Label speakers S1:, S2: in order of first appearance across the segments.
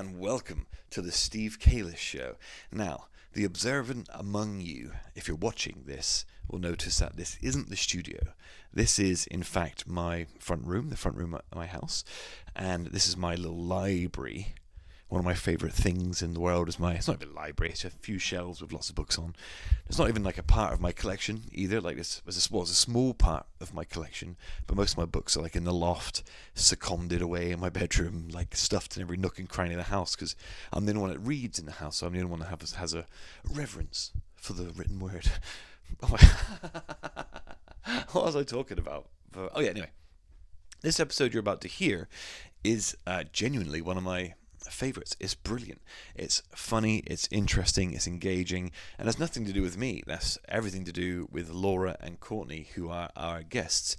S1: and welcome to the Steve Calis Show. Now, the observant among you, if you're watching this, will notice that this isn't the studio. This is, in fact, my front room, the front room at my house, and this is my little library. One of my favourite things in the world is it's not even a library, it's a few shelves with lots of books on. It's not even like a part of my collection either, like this was a small part of my collection, but most of my books are like in the loft, seconded away in my bedroom, like stuffed in every nook and cranny of the house, because I'm the only one that reads in the house, so I'm the only one that has a reverence for the written word. What was I talking about? Oh yeah, anyway. This episode you're about to hear is genuinely one of my favorites. It's brilliant. It's funny, it's interesting, it's engaging, and has nothing to do with me. That's everything to do with Laura and Courtney, who are our guests.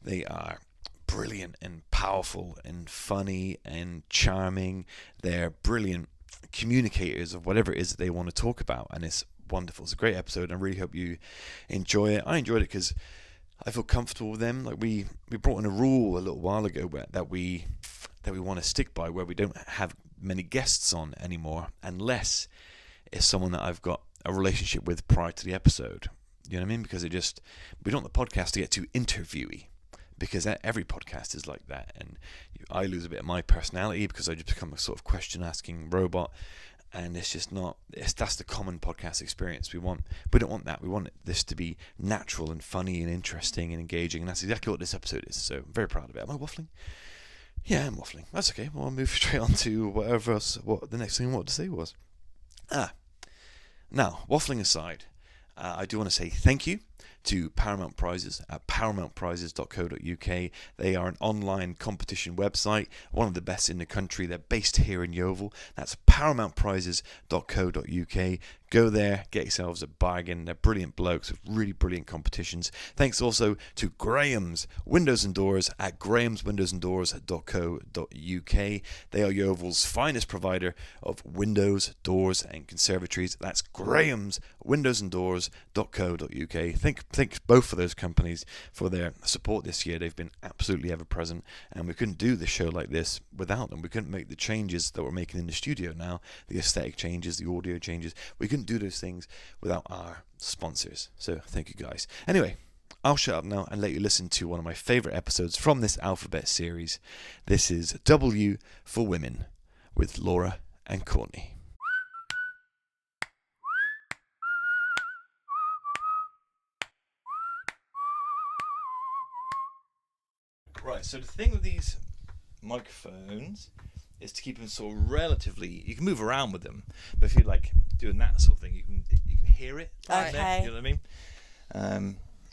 S1: They are brilliant and powerful and funny and charming. They're brilliant communicators of whatever it is that they want to talk about, and it's wonderful. It's a great episode, and I really hope you enjoy it. I enjoyed it because I feel comfortable with them. Like we brought in a rule a little while ago that we want to stick by, where we don't have many guests on anymore unless it's someone that I've got a relationship with prior to the episode. You know what I mean? Because we don't want the podcast to get too interviewy, because every podcast is like that, and I lose a bit of my personality because I just become a sort of question asking robot, and it's just not. That's the common podcast experience. We don't want that. We want this to be natural and funny and interesting and engaging, and that's exactly what this episode is. So I'm very proud of it. Am I waffling? Yeah, I'm waffling. That's okay. Well, I'll move straight on to what the next thing I wanted to say was. Now, waffling aside, I do want to say thank you to Paramount Prizes at paramountprizes.co.uk. They are an online competition website, one of the best in the country. They're based here in Yeovil. That's paramountprizes.co.uk. Go there, get yourselves a bargain. They're brilliant blokes with really brilliant competitions. Thanks also to Graham's Windows and Doors at grahamswindowsanddoors.co.uk. They are Yeovil's finest provider of windows, doors and conservatories. That's grahamswindowsanddoors.co.uk. Thank both of those companies for their support this year. They've been absolutely ever present, and we couldn't do this show like this without them. We couldn't make the changes that we're making in the studio now, the aesthetic changes, the audio changes. We couldn't do those things without our sponsors. So thank you guys. Anyway, I'll shut up now and let you listen to one of my favourite episodes from this alphabet series. This is W for Women with Laura and Courtney. Right, so the thing with these microphones is to keep them sort of relatively. You can move around with them, but if you're like doing that sort of thing, you can hear it.
S2: Okay.
S1: There, you know what I mean?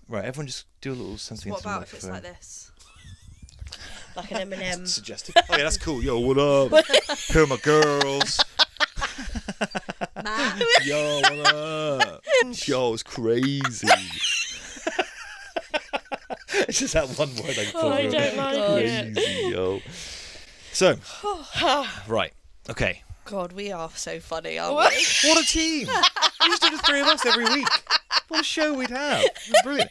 S1: Right, everyone just do a little something.
S2: What
S1: into the
S2: about if it's
S1: microphone.
S2: like this? Like an M&M.
S1: Suggestive. Oh yeah, that's cool. Yo, what up? Here are my girls.
S2: Man.
S1: Yo, what up? Yo, it's crazy. It's just that one word I thought.
S3: I don't like it.
S1: Crazy, yo. So, right, okay.
S2: God, we are so funny, aren't
S3: What?
S2: we?
S1: What a team! We used to do the three of us every week. What a show we'd have. It was brilliant.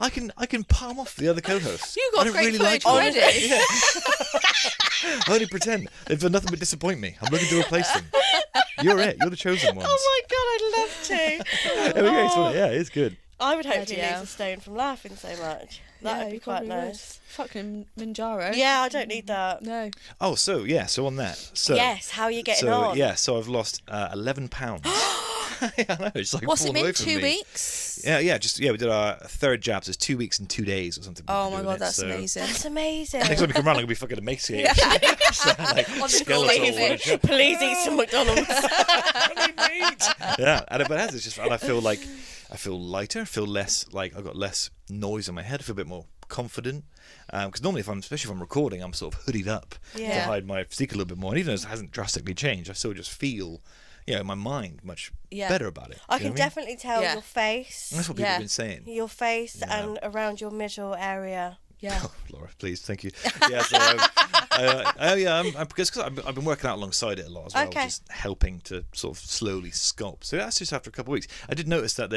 S1: I can palm off the other co-hosts.
S2: You got
S1: I don't
S2: great
S1: really like
S2: footage
S1: them.
S2: already.
S1: Yeah. I only pretend. They've done nothing but disappoint me. I'm looking to replace them. You're it. You're the chosen ones.
S3: Oh my god, I'd love to.
S1: There we go. It's funny. Yeah, it's good.
S3: I would hope to
S2: Bloody hell.
S3: lose a stone from laughing so much. That would be quite nice.
S2: Fucking Manjaro.
S3: Yeah, I don't need that.
S2: No.
S1: Oh, so on that. So
S3: Yes, how are you getting
S1: so
S3: on?
S1: yeah, so I've lost 11 pounds. Yeah, I know. It's like
S2: What's it
S1: falling away
S2: been?
S1: from
S2: 2
S1: me.
S2: weeks?
S1: Yeah. We did our third jab. So it's 2 weeks and 2 days or something.
S2: Oh
S1: we've
S2: my
S1: been
S2: god,
S1: doing it,
S2: that's
S1: so
S2: amazing.
S3: That's amazing.
S1: Next time we come around, I'm gonna be fucking emaciated. So, like,
S2: On the
S1: skeletal.
S2: floor.
S3: Please eat some McDonald's.
S1: Yeah, and but it's just, and I feel lighter. I feel less like I've got less noise in my head. I feel a bit more confident. Because normally, especially if I'm recording, I'm sort of hoodied up to
S3: Yeah.
S1: hide my physique a little bit more. And even though it hasn't drastically changed, I still just feel, in my mind much better about it.
S3: I
S1: You know
S3: can
S1: what I mean?
S3: definitely tell
S2: Yeah.
S3: your face.
S1: That's what people have been saying.
S3: Your face
S1: Yeah.
S3: and around your middle area.
S2: Yeah.
S1: Oh, Laura, please, thank you. Yeah, so because I've been working out alongside it a lot as well,
S3: Okay.
S1: which is helping to sort of slowly sculpt. So that's just after a couple of weeks. I did notice that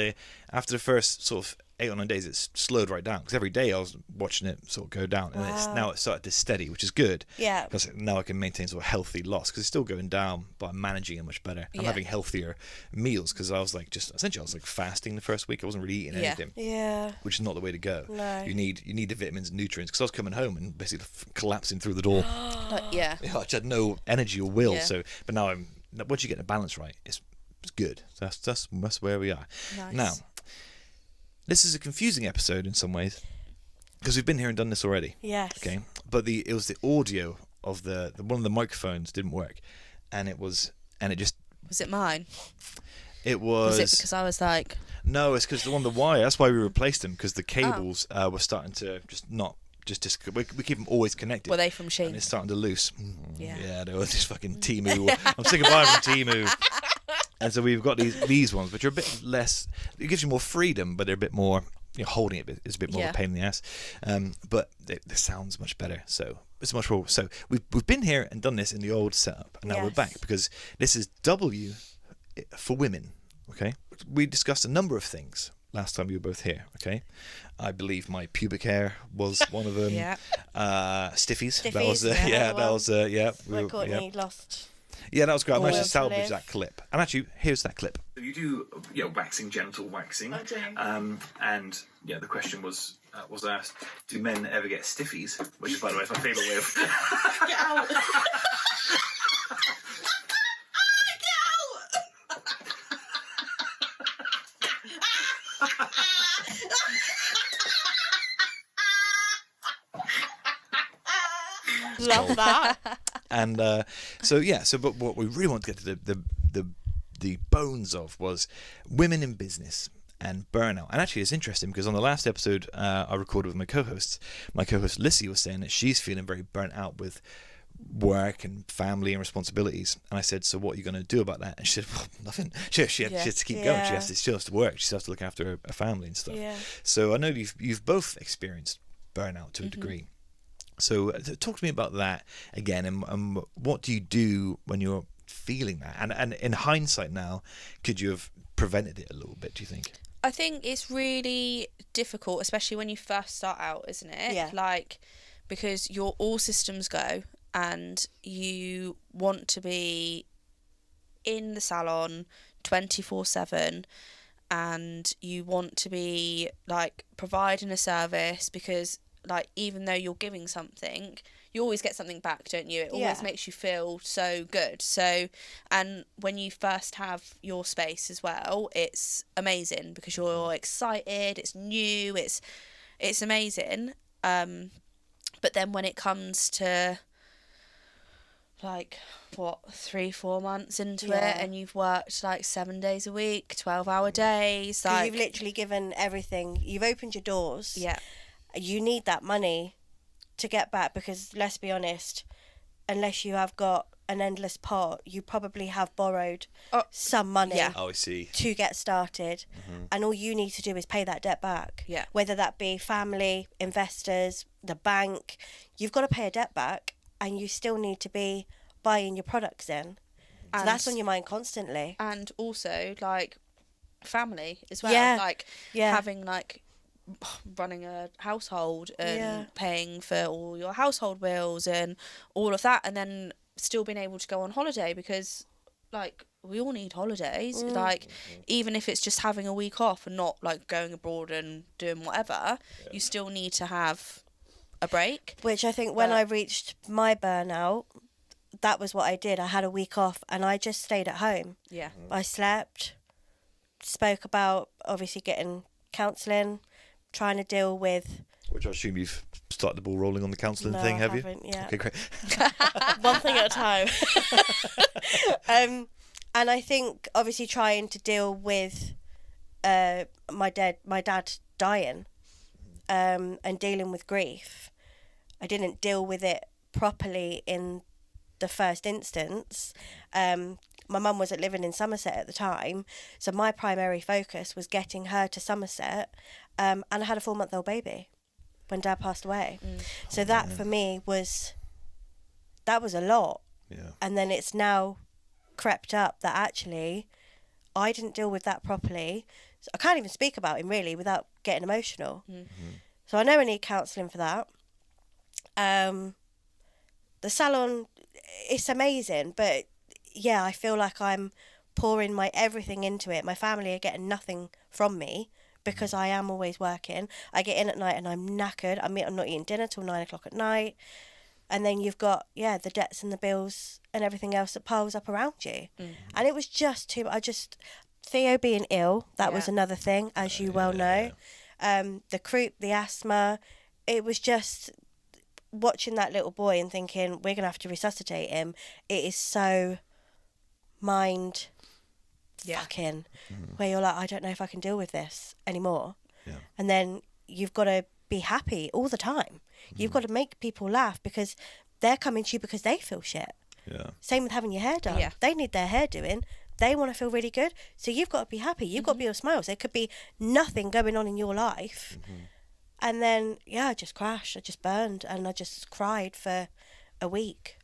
S1: after the first sort of 8 or 9 days, it's slowed right down, because every day I was watching it sort of go down, and now it's started to steady, which is good.
S3: Yeah.
S1: Because now I can maintain sort of healthy loss, because it's still going down, but I'm managing it much better. I'm having healthier meals, because I was like essentially I was like fasting the first week. I wasn't really eating anything.
S3: Yeah.
S1: Which is not the way to go.
S3: No.
S1: You need the vitamins and nutrients, because I was coming home and basically collapsing through the door.
S2: Yeah.
S1: I just had no energy or will.
S2: Yeah.
S1: So, but now once you get the balance right, it's good. So that's where we are.
S2: Nice.
S1: Now, this is a confusing episode in some ways, because we've been here and done this already.
S3: Yes.
S1: Okay. But it was the audio of the one of the microphones didn't work, and it just.
S2: Was it mine?
S1: It was.
S2: Was it because I was like?
S1: No, it's because the wire. That's why we replaced them, because the cables were starting to we keep them always connected.
S2: Were they from Shein?
S1: And it's starting to loose.
S2: Yeah.
S1: They were this fucking Temu. I'm sick of buying from Temu. And so we've got these ones, which are a bit less. It gives you more freedom, but they're a bit more. Holding it is a bit more of a pain in the ass. But the sound's much better. So it's much more. So we've been here and done this in the old setup, and now we're back, because this is W for women. Okay, we discussed a number of things last time we were both here. Okay, I believe my pubic hair was one of them. Stiffies. That was that was
S3: Where Courtney lost.
S1: Yeah, that was great. I managed to
S3: to
S1: salvage
S3: live.
S1: that clip. And actually, here's that clip. You do waxing, genital waxing.
S3: I do.
S1: And the question was asked, do men ever get stiffies? Which is, by the way, is my favourite way of.
S3: Get out. Love that.
S1: And but what we really want to get to the bones of was women in business and burnout. And actually, it's interesting, because on the last episode I recorded with my co-host Lissy was saying that she's feeling very burnt out with work and family and responsibilities. And I said, so what are you going to do about that? And she said, well, nothing. She has to keep going. She has to work. She has to look after her family and stuff.
S3: Yeah.
S1: So I know you've both experienced burnout to a degree. So talk to me about that again, and what do you do when you're feeling that? And in hindsight now, could you have prevented it a little bit, do you think?
S2: I think it's really difficult, especially when you first start out, isn't it?
S3: Yeah.
S2: Like, because you're all systems go, and you want to be in the salon 24/7, and you want to be like providing a service, because like, even though you're giving something, you always get something back, don't you? It always makes you feel so good. So, and when you first have your space as well, it's amazing, because you're excited, it's new, it's amazing. But then when it comes to like 3-4 months into it, and you've worked like 7 days a week, 12-hour days, like,
S3: you've literally given everything. You've opened your doors.
S2: Yeah.
S3: You need that money to get back, because let's be honest, unless you have got an endless pot, you probably have borrowed some money
S1: Oh, I see.
S3: to get started, and all you need to do is pay that debt back.
S2: Yeah.
S3: Whether that be family, investors, the bank, you've got to pay a debt back, and you still need to be buying your products in. So that's on your mind constantly.
S2: And also like family as well.
S3: Yeah.
S2: Like having like running a household and paying for all your household bills and all of that, and then still being able to go on holiday, because like we all need holidays, like even if it's just having a week off and not like going abroad and doing whatever, you still need to have a break.
S3: Which I think when I reached my burnout, that was what I did. I had a week off and I just stayed at home.
S2: Yeah.
S3: I slept, spoke about obviously getting counselling, trying to deal with...
S1: Which I assume you've started the ball rolling on the counselling
S3: No,
S1: thing,
S3: I
S1: have you?
S3: haven't yet.
S1: Okay, great.
S3: One thing at a time. And I think obviously trying to deal with my dad dying, and dealing with grief. I didn't deal with it properly in the first instance. My mum wasn't living in Somerset at the time, so my primary focus was getting her to Somerset, and I had a 4-month-old baby when Dad passed away. So that for me was a lot.
S1: Yeah.
S3: And then it's now crept up that actually I didn't deal with that properly. So I can't even speak about him really without getting emotional. So I know I need counselling for that. The salon, it's amazing, but yeah, I feel like I'm pouring my everything into it. My family are getting nothing from me because I am always working. I get in at night and I'm knackered. I'm not eating dinner till 9 o'clock at night. And then you've got, the debts and the bills and everything else that piles up around you. And it was just too much. Theo being ill, that was another thing, as you well know. The croup, the asthma, it was just watching that little boy and thinking, we're going to have to resuscitate him. It is so mind fucking, where you're like, I don't know if I can deal with this anymore. And then you've got to be happy all the time. You've got to make people laugh because they're coming to you because they feel shit. Same with having your hair done. They need their hair doing. They want to feel really good. So you've got to be happy. You've got to be able to smile. So there could be nothing going on in your life. And then, I just crashed. I just burned. And I just cried for a week.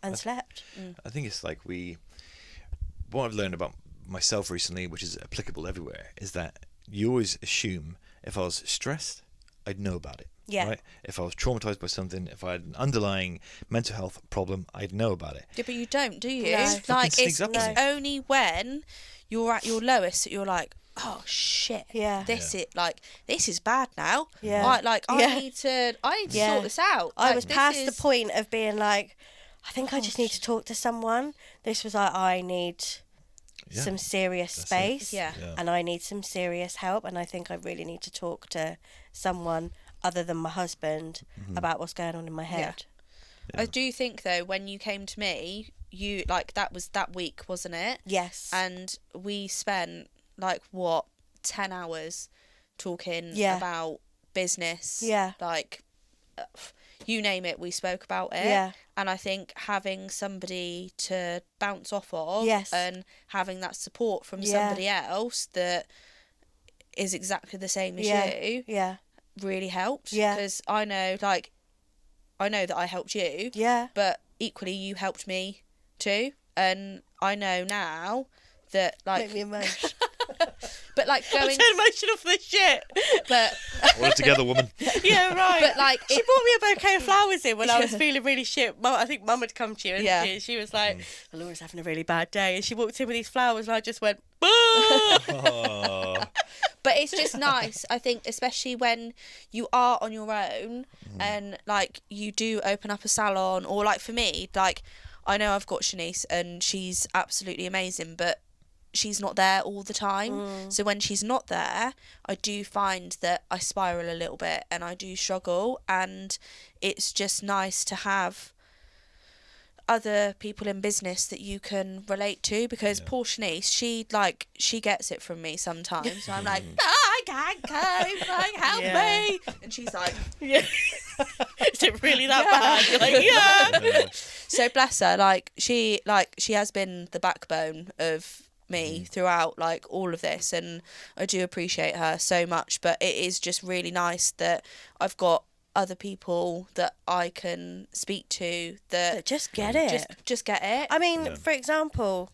S3: And slept.
S1: I think it's like what I've learned about myself recently, which is applicable everywhere, is that you always assume if I was stressed, I'd know about it. Right? If I was traumatized by something, if I had an underlying mental health problem, I'd know about it.
S2: Yeah, but you don't, do you?
S3: No.
S2: Like, it's only when you're at your lowest that you're like, oh shit, this is bad now. I need to sort this out.
S3: I was past the point of being like, I think I just need to talk to someone. This was like, I need some serious space, and I need some serious help, and I think I really need to talk to someone other than my husband about what's going on in my head.
S2: I do think though, when you came to me, you that was that week, wasn't it?
S3: Yes.
S2: And we spent 10 hours talking about business. You name it, we spoke about it. And I think having somebody to bounce off of and having that support from somebody else that is exactly the same as you really helped. Because I know that I helped you. But equally you helped me too. And I know now that
S3: make me emotional.
S2: But going,
S3: I'm so emotional for this shit.
S2: But
S1: all together, woman.
S3: Yeah, right.
S2: But
S3: she brought me a bouquet of flowers in when I was feeling really shit. I think Mum had come to you and she was like, Laura's having a really bad day, and she walked in with these flowers and I just went,
S2: But it's just nice, I think, especially when you are on your own and you do open up a salon, or for me, I know I've got Shanice and she's absolutely amazing, but she's not there all the time. So when she's not there, I do find that I spiral a little bit and I do struggle, and it's just nice to have other people in business that you can relate to, because poor Shanice, she gets it from me sometimes. So I'm like, I can't cope, help me. And she's like,
S3: is it really that bad? You're like,
S2: So bless her, she has been the backbone of me throughout all of this, and I do appreciate her so much. But it is just really nice that I've got other people that I can speak to that
S3: just get it.
S2: Just get it.
S3: I mean, for example,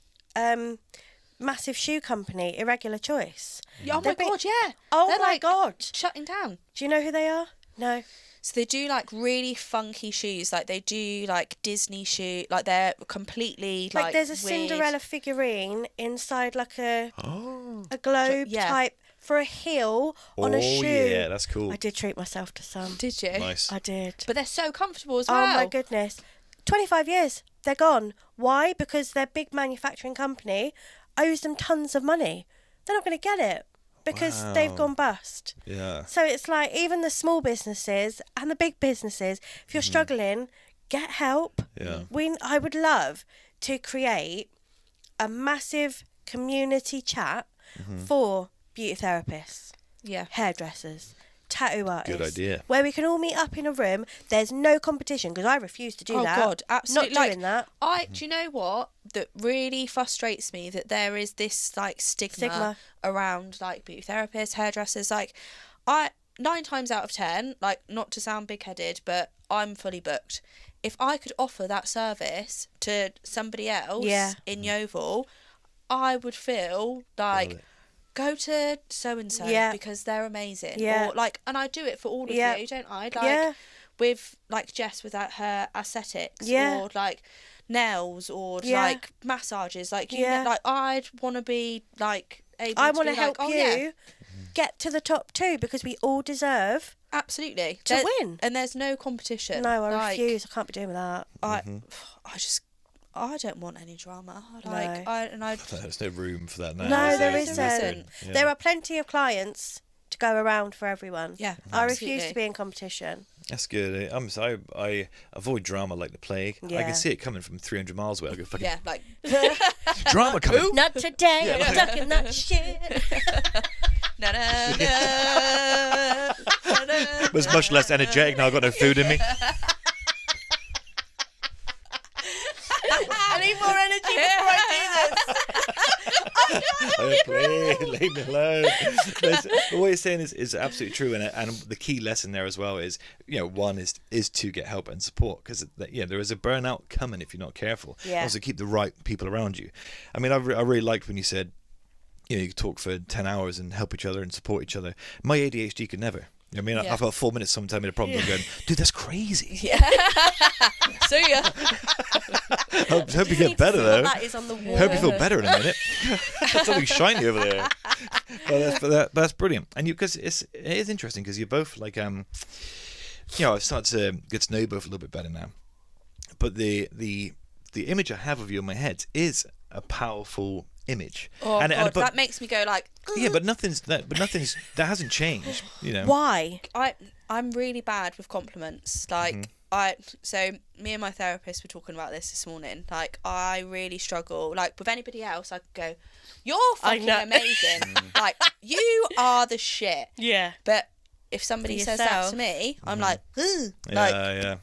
S3: massive shoe company, Irregular Choice.
S2: Oh my god, yeah.
S3: Oh
S2: They're
S3: my god,
S2: shutting down.
S3: Do you know who they are? No.
S2: So they do really funky shoes, they do Disney shoe, they're completely
S3: there's a
S2: weird.
S3: Cinderella figurine inside a globe type for a heel on a shoe.
S1: Oh yeah, that's cool.
S3: I did treat myself to some.
S2: Did you?
S1: Nice.
S3: I did.
S2: But they're so comfortable as well.
S3: Oh my goodness. 25 years, they're gone. Why? Because their big manufacturing company owes them tons of money. They're not going to get it because they've gone bust.
S1: Yeah.
S3: So it's even the small businesses and the big businesses, if you're struggling, get help.
S1: Yeah.
S3: I would love to create a massive community chat for beauty therapists, hairdressers, tattoo artists.
S1: Good idea.
S3: Where we can all meet up in a room. There's no competition, because I refuse to do that.
S2: Oh God, absolutely.
S3: Not doing that.
S2: Do you know what? That really frustrates me, that there is this stigma around beauty therapists, hairdressers. 9 times out of 10, not to sound big-headed, but I'm fully booked. If I could offer that service to somebody else in Yeovil, I would feel like,
S1: Love it.
S2: go to so and so
S3: Yeah.
S2: because they're amazing.
S3: Yeah.
S2: Or like, and I do it for all of
S3: Yeah.
S2: you, don't I? Like
S3: Yeah.
S2: with like Jess without her aesthetics,
S3: Yeah.
S2: or like nails, or
S3: Yeah.
S2: like massages. Like you
S3: Yeah.
S2: know, like I'd want to be like able.
S3: I
S2: to
S3: want to
S2: be
S3: help
S2: like, oh,
S3: you
S2: yeah,
S3: get to the top too, because we all deserve
S2: absolutely
S3: to win.
S2: and there's no competition.
S3: No, I
S2: like,
S3: refuse. I can't be doing with that.
S2: I don't want any drama.
S3: No.
S1: There's no room for that now.
S3: No,
S1: is
S3: there
S2: is
S3: isn't.
S1: Yeah.
S3: There are plenty of clients to go around for everyone.
S2: Yeah,
S3: I
S2: absolutely.
S3: refuse to be in competition.
S1: That's good. I avoid drama like the plague. I
S3: Yeah.
S1: can see it coming from 300 miles away. I go, fucking
S2: Yeah, like
S1: drama coming.
S3: Not today. I'm stuck in that shit.
S2: na, na, na, na, na.
S1: Was much less energetic now. I've got no food in me.
S3: I need more energy before I do this.
S1: Please leave me alone. But what you're saying is absolutely true, and the key lesson there as well is, one is to get help and support, because there is a burnout coming if you're not careful.
S3: Yeah.
S1: Also keep the right people around you. I mean, I really liked when you said, you could talk for 10 hours and help each other and support each other. My ADHD could never. I mean,
S2: Yeah.
S1: I've got 4 minutes sometime in a problem. I'm going, dude, that's crazy.
S2: So yeah,
S1: Hope you get better though.
S3: That is on the wall.
S1: Hope you feel better in a minute. Something shiny over there. But that's brilliant. And because it is interesting, because you're both like I've started to get to know you both a little bit better now. But the image I have of you in my head is a powerful image.
S2: oh
S1: and,
S2: god,
S1: but,
S2: that makes me go like.
S1: yeah, but that hasn't changed.
S3: Why?
S2: I'm really bad with compliments. Like so me and my therapist were talking about this morning. Like I really struggle. Like with anybody else, I could go, "You're fucking amazing." Like you are the shit.
S3: Yeah.
S2: But if somebody
S3: For
S2: says that
S3: yourself.
S2: to me, I'm like, ugh.
S1: Yeah.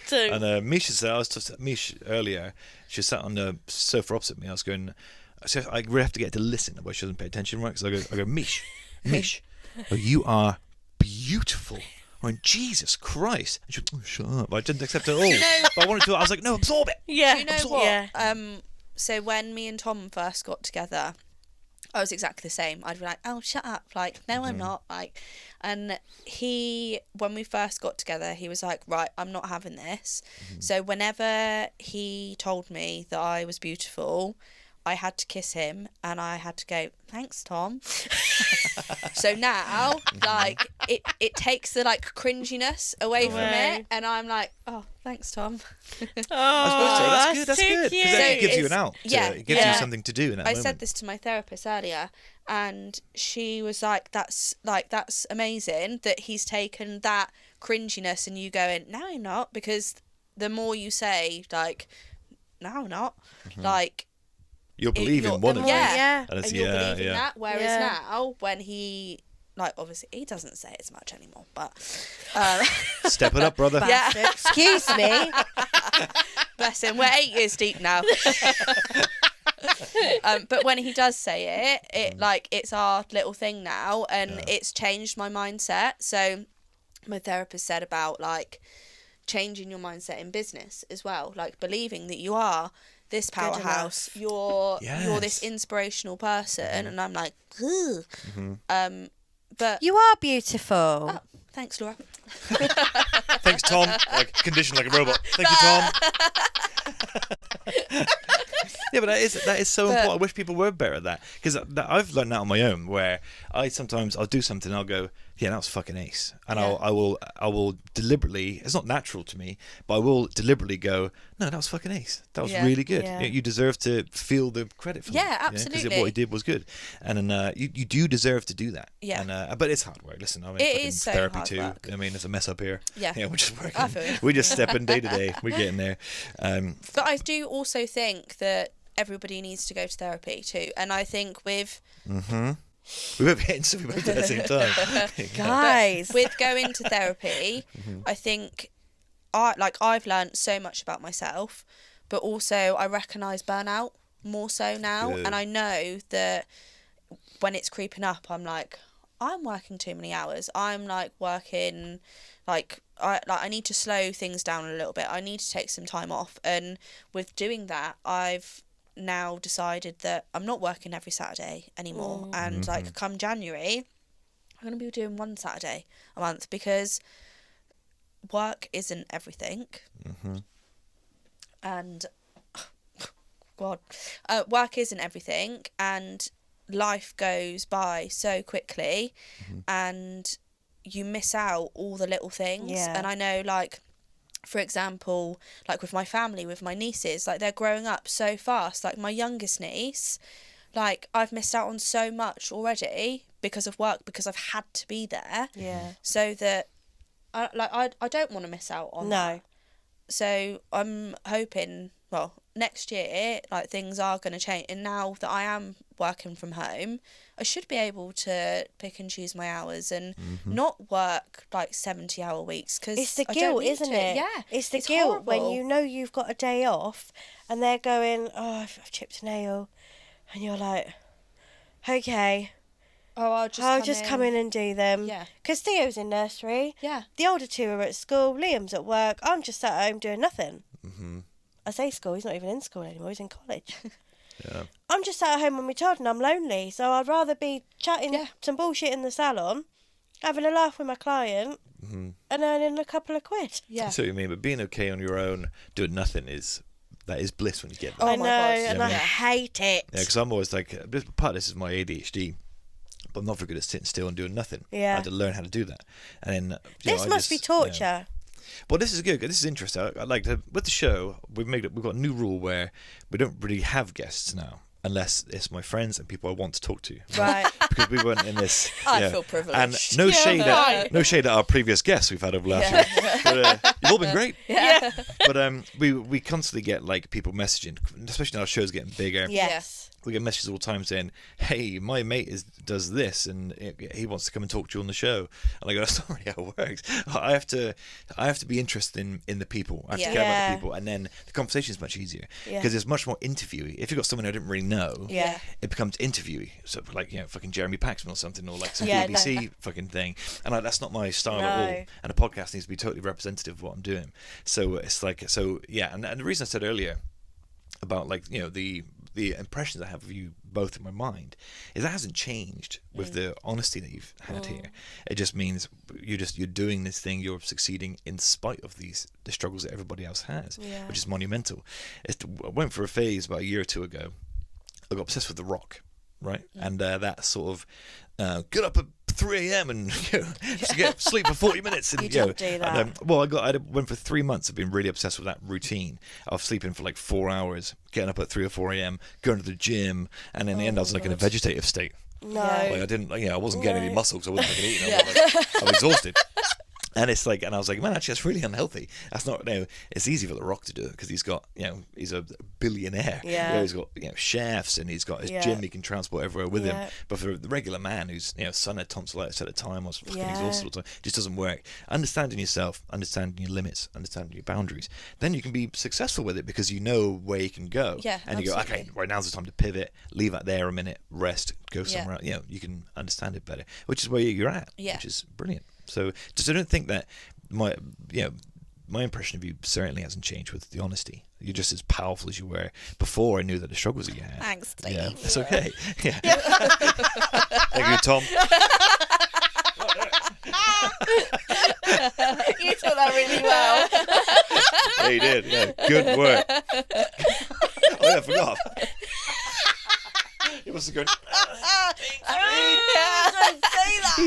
S3: So
S1: And Misha said, I was talking to Misha earlier. She sat on the sofa opposite me. I was going, so I really have to get her to listen, otherwise she doesn't pay attention, right? Because I go, Mish, oh, you are beautiful. I went, Jesus Christ. And she went, oh, shut up. I didn't accept it at all. But I wanted to. I was like, no, absorb it.
S3: yeah.
S2: Do you know
S1: Absorb.
S2: what?
S3: Yeah.
S2: So when me and Tom first got together, I was exactly the same. I'd be like, oh, shut up. Like, no, I'm not. Like, and when we first got together, he was like, right, I'm not having this. So whenever he told me that I was beautiful, I had to kiss him and I had to go, thanks, Tom. So now, like, it takes the, like, cringiness away from it. And I'm like, oh, thanks, Tom.
S1: I suppose so. That's good. Because
S3: cute.
S1: that gives you an out.
S2: Yeah,
S1: It gives you something to do in that
S2: I
S1: moment.
S2: said this to my therapist earlier, and she was like, that's amazing that he's taken that cringiness and you going, no, I'm not, because the more you say, like, no, I'm not, like,
S1: You'll believe in one of them.
S2: yeah,
S1: And it's,
S2: and you'll believe in
S1: yeah.
S2: that. Whereas
S3: Yeah.
S2: now, when he, like, obviously he doesn't say it as much anymore, but
S1: Step it up, brother.
S2: yeah,
S3: Excuse me.
S2: bless him, we're 8 years deep now. But when he does say it like, it's our little thing now, and it's changed my mindset. So my therapist said about, like, changing your mindset in business as well, like believing that you are this powerhouse, you're this inspirational person, and I'm like, ugh. But
S3: You are beautiful.
S2: oh, thanks, Laura.
S1: Thanks, Tom. Like, conditioned like a robot. Thank you, Tom. Yeah, but that is so important. I wish people were better at that, because I've learned that on my own. Where I'll do something, I'll go, yeah, that was fucking ace, and I will deliberately. It's not natural to me, but I will deliberately go, no, that was fucking ace. That was really good.
S3: Yeah.
S1: You deserve to feel the credit for
S2: Yeah,
S1: that.
S2: absolutely.
S1: Because what he did was good, and then you do deserve to do that.
S2: Yeah.
S1: And but it's hard work. Listen, I'm in
S2: It
S1: fucking
S2: is so
S1: therapy
S2: hard
S1: too.
S2: work.
S1: I mean, it's a mess up here.
S2: Yeah.
S1: We're just working.
S2: I feel you.
S1: We're just stepping day to day. We're getting there.
S2: But I do also think that everybody needs to go to therapy too, and I think with
S1: We both hit so we both did at the same time.
S3: Guys.
S2: with going to therapy, I think I've learned so much about myself, but also I recognise burnout more so now.
S1: Good.
S2: And I know that when it's creeping up, I'm like, I'm working too many hours. I'm like working, like I need to slow things down a little bit. I need to take some time off. And with doing that, I've now decided that I'm not working every Saturday anymore. And like come January, I'm going to be doing one Saturday a month because work isn't everything. And God, work isn't everything, and life goes by so quickly, and you miss out all the little things. And I know, like, for example, like with my family, with my nieces, like they're growing up so fast. Like my youngest niece, like I've missed out on so much already because of work, because I've had to be there. So that I don't want to miss out on that. So I'm hoping, well, next year, like things are going to change, and now that I am working from home, I should be able to pick and choose my hours and not work like 70-hour weeks, because
S3: it's the guilt, isn't it?
S2: Yeah,
S3: it's the guilt
S2: horrible.
S3: when you know you've got a day off and they're going, oh, I've chipped a nail, and you're like, okay,
S2: I'll just
S3: come in and do them.
S2: Yeah.
S3: Because Theo's in nursery.
S2: Yeah.
S3: The older two are at school. Liam's at work. I'm just sat at home doing nothing. I say school. He's not even in school anymore. He's in college. I'm just sat at home on my child and I'm lonely. So I'd rather be chatting some bullshit in the salon, having a laugh with my client, and earning a couple of quid.
S1: Yeah. I see what you mean. But being okay on your own, doing nothing that is bliss when you get there.
S3: I know, and I hate it.
S1: Yeah, because I'm always like, part of this is my ADHD. But I'm not very good at sitting still and doing nothing. I had to learn how to do that. And then
S3: this must be torture.
S1: Yeah. Well, this is good. This is interesting. I like to, with the show, we've got a new rule where we don't really have guests now, unless it's my friends and people I want to talk to.
S3: Right.
S1: Because we weren't in this.
S2: I feel privileged.
S1: And no shade at our previous guests we've had over last year. But you've all been great.
S2: Yeah.
S1: But we constantly get like people messaging, especially now our show's getting bigger.
S3: Yes.
S1: We get messages all the time saying, "Hey, my mate does this, and he wants to come and talk to you on the show." And I go, "That's not really how it works. I have to be interested in the people. I have to care about the people, and then the conversation is much easier because it's much more interviewy. If you've got someone I didn't really know, it becomes interviewy. So like fucking Jeremy Paxman or something, or like some BBC fucking thing. And that's not my style at all. And a podcast needs to be totally representative of what I'm doing. So it's like and the reason I said earlier about like the impressions I have of you both in my mind is that hasn't changed with the honesty that you've had here. It just means you're doing this thing, you're succeeding in spite of the struggles that everybody else has, which is monumental. I went for a phase about a year or two ago. I got obsessed with The Rock, right? And that sort of get up at 3 a.m. and just get sleep for 40 minutes. And,
S3: you don't do that.
S1: And, I went for 3 months. I've been really obsessed with that routine of sleeping for like 4 hours, getting up at 3 or 4 a.m., going to the gym, and in the end I was like in a vegetative state.
S3: No.
S1: Like I didn't, I wasn't getting any muscle because I wasn't fucking eating. I was exhausted. And it's like, and I was like, man, actually, that's really unhealthy. That's not. It's easy for The Rock to do it because he's got, he's a billionaire.
S3: Yeah.
S1: He's got, chefs, and he's got his gym he can transport everywhere with him. But for the regular man who's, son had tonsillitis at a time, was fucking exhausted all the time, it just doesn't work. Understanding yourself, understanding your limits, understanding your boundaries, then you can be successful with it because you know where you can go.
S2: Yeah,
S1: and you
S2: absolutely.
S1: go, okay, right, now's the time to pivot, leave that there a minute, rest, go somewhere else. You can understand it better, which is where you're at, which is brilliant. So I don't think that my impression of you certainly hasn't changed with the honesty. You're just as powerful as you were before I knew that the struggles that you had.
S2: Thanks, Steve.
S1: Yeah, it's okay. Yeah. Thank you, Tom.
S2: You took that really well.
S1: Yeah, you did. Yeah, good work. I forgot. You must have gone.
S2: Don't say that.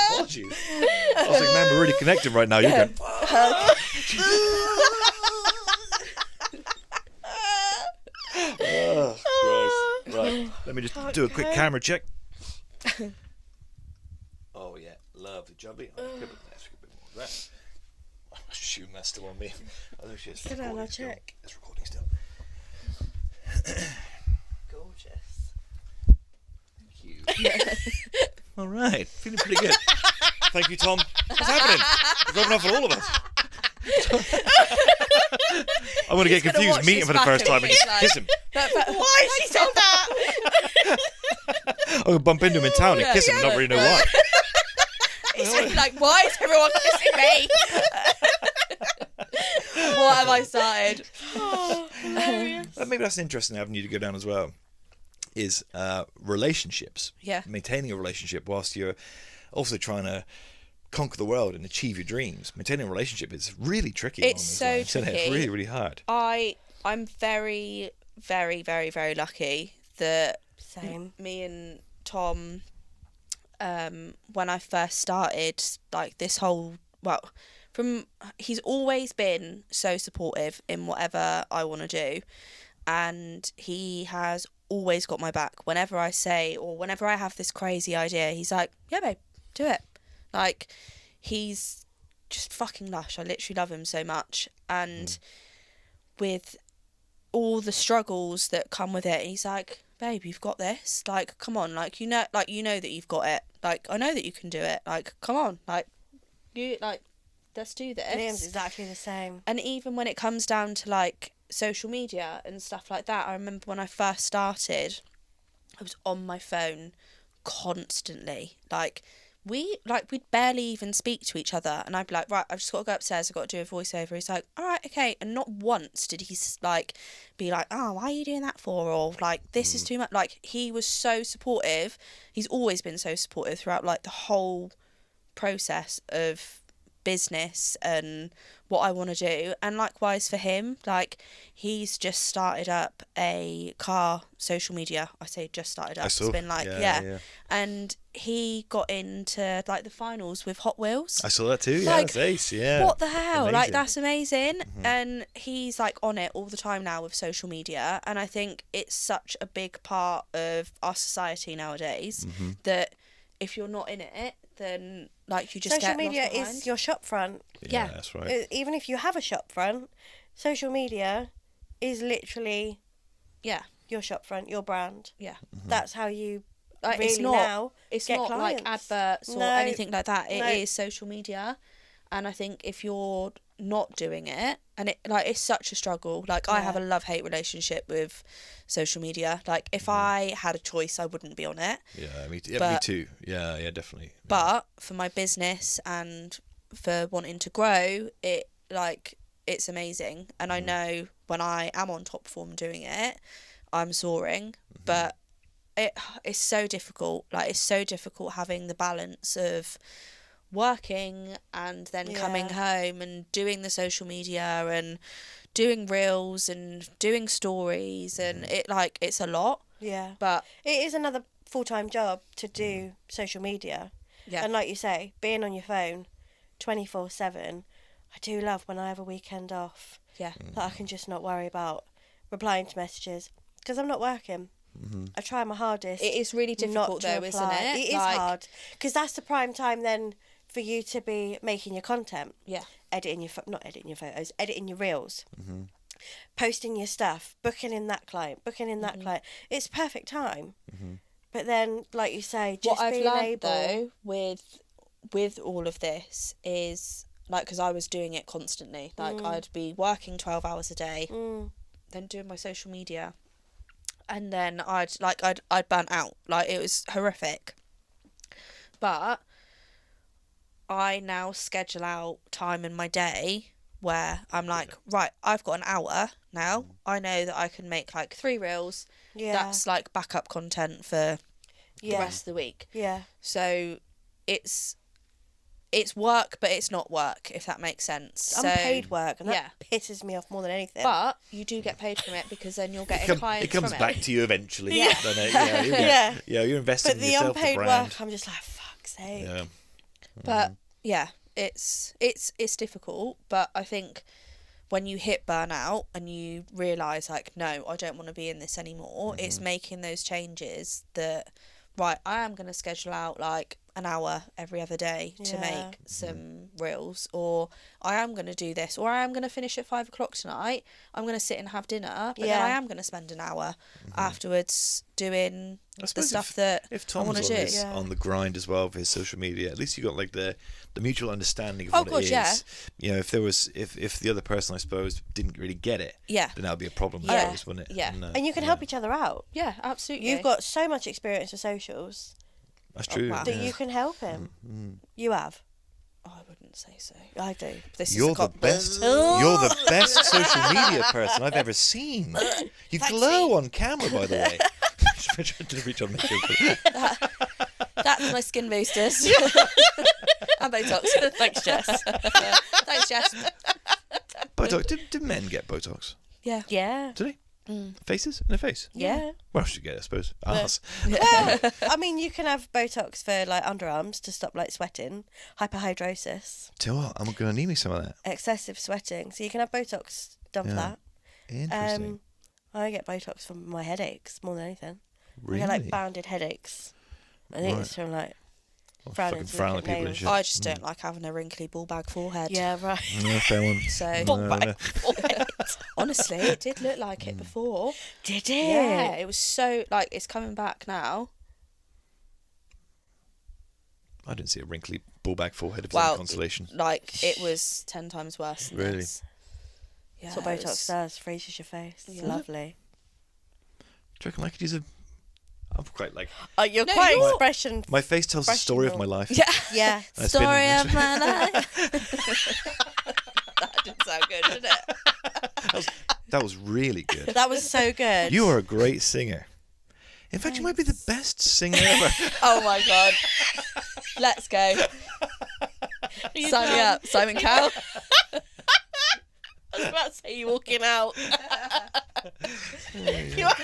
S1: Apologies. I was like, man, we're really connecting right now. You're going. Oh, Christ. Right. Let me just do a quick camera check. Oh, yeah. Lovely jubbly. Let's get a bit more of that. I'm assuming that's still on me. I know she is.
S3: Sit down, I'll check.
S1: It's recording still.
S3: Gorgeous.
S1: Thank you. All right. Feeling pretty good. Thank you, Tom. What's happening? It's rubbing off for all of us. I'm going to get confused meeting for the first time and just kiss him.
S2: Why she said that?
S1: I'm going to bump into him in town and kiss him and not really know why.
S2: He's like, why is everyone kissing me? what have I started?
S1: Maybe that's an interesting avenue to go down as well. Is relationships.
S2: Yeah.
S1: Maintaining a relationship whilst you're also trying to conquer the world and achieve your dreams. Maintaining a relationship is really tricky.
S2: It's so
S1: tricky.
S2: tricky.
S1: It's really, really hard.
S2: I'm very, very, very, very lucky that
S3: Same.
S2: me and Tom, when I first started, like this whole, he's always been so supportive in whatever I want to do, and he has always got my back. Whenever I say, or whenever I have this crazy idea, he's like, yeah, babe, do it. Like, he's just fucking lush. I literally love him so much. And with all the struggles that come with it, he's like, babe, you've got this. Like, come on. Like, you know that you've got it. Like, I know that you can do it. Like, come on. Like, let's do this.
S3: Liam's exactly the same.
S2: And even when it comes down to, like, social media and stuff like that, I remember when I first started, I was on my phone constantly. We'd barely even speak to each other, and I'd be like, right, I've just got to go upstairs, I've got to do a voiceover. He's like, all right, okay. And not once did he be like, oh, why are you doing that for? Or like, this is too much. Like, he was so supportive. He's always been so supportive throughout like the whole process of business and what I want to do. And likewise for him, like, he's just started up a car social media. I say just started up. It's been like, yeah. And he got into like the finals with Hot Wheels.
S1: I saw that too. Yeah,
S2: Like,
S1: that's ace. Yeah.
S2: What the hell?
S1: Amazing.
S2: Like, that's amazing. And he's like on it all the time now with social media. And I think it's such a big part of our society nowadays that if you're not in it, then like you just
S3: social
S2: get
S3: media
S2: lost behind.
S3: is your shop front.
S2: Yeah.
S1: That's right.
S3: Even if you have a shop front, social media is literally your shop front, your brand.
S2: Yeah.
S3: That's how you
S2: Like,
S3: really
S2: it's not
S3: now
S2: it's
S3: get
S2: not
S3: clients.
S2: like adverts or
S3: No.
S2: anything like that. It
S3: No.
S2: is social media. And I think if you're not doing it, and it's such a struggle. Like, I have a love-hate relationship with social media. Like, if I had a choice, I wouldn't be on it.
S1: Yeah, me
S2: But-
S1: too. Yeah, definitely.
S2: But for my business and for wanting to grow, it's amazing. And I know when I am on top form doing it, I'm soaring. But it's so difficult. Like, it's so difficult having the balance of working and then coming home and doing the social media and doing reels and doing stories, and it's a lot.
S3: Yeah.
S2: But
S3: It is another full-time job to do social media.
S2: yeah,
S3: And like you say, being on your phone 24/7, I do love when I have a weekend off
S2: yeah,
S3: that I can just not worry about replying to messages because I'm not working. I try my hardest.
S2: it is really
S3: not
S2: difficult
S3: to
S2: though, isn't
S3: reply.
S2: it?
S3: It is hard because that's the prime time then for you to be making your content.
S2: Yeah,
S3: Not editing your photos, editing your reels, posting your stuff, booking in that client, client. It's perfect time. But then, like you say, just
S2: what I've
S3: being
S2: learned
S3: able.
S2: though with all of this is, like, because I was doing it constantly. Like, I'd be working 12 hours a day, then doing my social media, and then I'd burn out. Like, it was horrific. But I now schedule out time in my day where I'm like, right, I've got an hour now. I know that I can make like 3 reels.
S3: Yeah.
S2: That's like backup content for the
S3: Yeah.
S2: rest of the week.
S3: Yeah.
S2: So it's work, but it's not work, if that makes sense.
S3: Unpaid work, and that
S2: yeah.
S3: pisses me off more than anything.
S2: But you do get paid from it because then you're getting clients
S1: It comes
S2: from
S1: back
S2: it.
S1: to you eventually.
S2: Yeah.
S1: Doesn't it? Yeah, you're investing
S3: But
S1: in
S3: the
S1: yourself,
S3: unpaid
S1: the brand.
S3: work, I'm just like, fuck's sake.
S1: Yeah.
S2: But yeah, it's difficult. But I think when you hit burnout and you realise, like, no, I don't want to be in this anymore, it's making those changes that, right, I am going to schedule out like an hour every other day to make some reels, or I am going to do this, or I am going to finish at 5 o'clock tonight. I'm going to sit and have dinner, but then I am going to spend an hour afterwards doing the
S1: suppose
S2: stuff that
S1: if
S2: I want
S1: Tom's
S2: to
S1: on,
S2: do.
S1: on the grind as well for his social media, at least you got like the mutual understanding of
S2: Oh,
S1: what
S2: God,
S1: it is.
S2: yeah.
S1: You know, if there was if the other person, I suppose, didn't really get it,
S2: Yeah.
S1: then that would be a problem.
S2: Yeah.
S1: I suppose, wouldn't it?
S2: Yeah.
S3: And you can help each other out.
S2: Yeah, absolutely.
S3: You've got so much experience with socials
S1: That's true.
S2: wow.
S3: that you can help him. You have.
S2: I wouldn't say so.
S3: I do.
S2: This
S1: You're
S2: is
S1: the best. You're the best social media person I've ever seen. You glow on camera, by the way. To reach on my shoulder.
S2: That's my skin boosters. And Botox. Thanks, Jess. Thanks, Jess.
S1: Botox. Do men get Botox?
S2: Yeah.
S3: Yeah.
S1: Do they? Faces? In the face?
S3: Yeah.
S1: Well, I should get it, I suppose. Arse.
S3: Well, I mean, you can have Botox for like underarms to stop like sweating, hyperhidrosis,
S1: Tell you what, I'm going to need me some of that.
S3: excessive sweating. So you can have Botox done for that.
S1: Interesting.
S3: I get Botox for my headaches more than anything.
S1: Really?
S3: I get like bounded headaches. I think
S1: Right.
S3: it's from like
S1: I'll
S3: frowning
S1: fucking
S3: to
S1: frown
S3: look
S1: at
S3: at
S1: people and
S3: nails.
S1: shit.
S2: I just don't like having a wrinkly ball bag forehead.
S3: Yeah, right.
S1: No, fair one.
S2: So
S1: No.
S2: honestly, it did look like it before.
S3: Did it?
S2: Yeah, it was so like it's coming back now.
S1: I didn't see a wrinkly ballback forehead if it's
S2: Well,
S1: any consolation.
S2: Like it was 10 times worse than
S1: Really?
S2: this. Yeah,
S3: That's what
S2: it
S3: Botox
S2: was-
S3: does. Freezes your face. It's
S2: Yeah.
S3: lovely.
S1: Do you reckon I could use a... I'm quite like...
S3: You're
S2: No,
S3: quite
S2: you're-
S3: expression.
S1: My face tells the story of my life.
S2: Yeah.
S3: Yeah.
S1: It's been-
S2: Story of my life. That didn't sound good, did it?
S1: That was really good.
S3: That was so good.
S1: You are a great singer. In fact, you might be the best singer ever.
S2: Oh my god. Let's go. Sign me up. Simon Cowell.
S3: I was about to say you walking out. You are-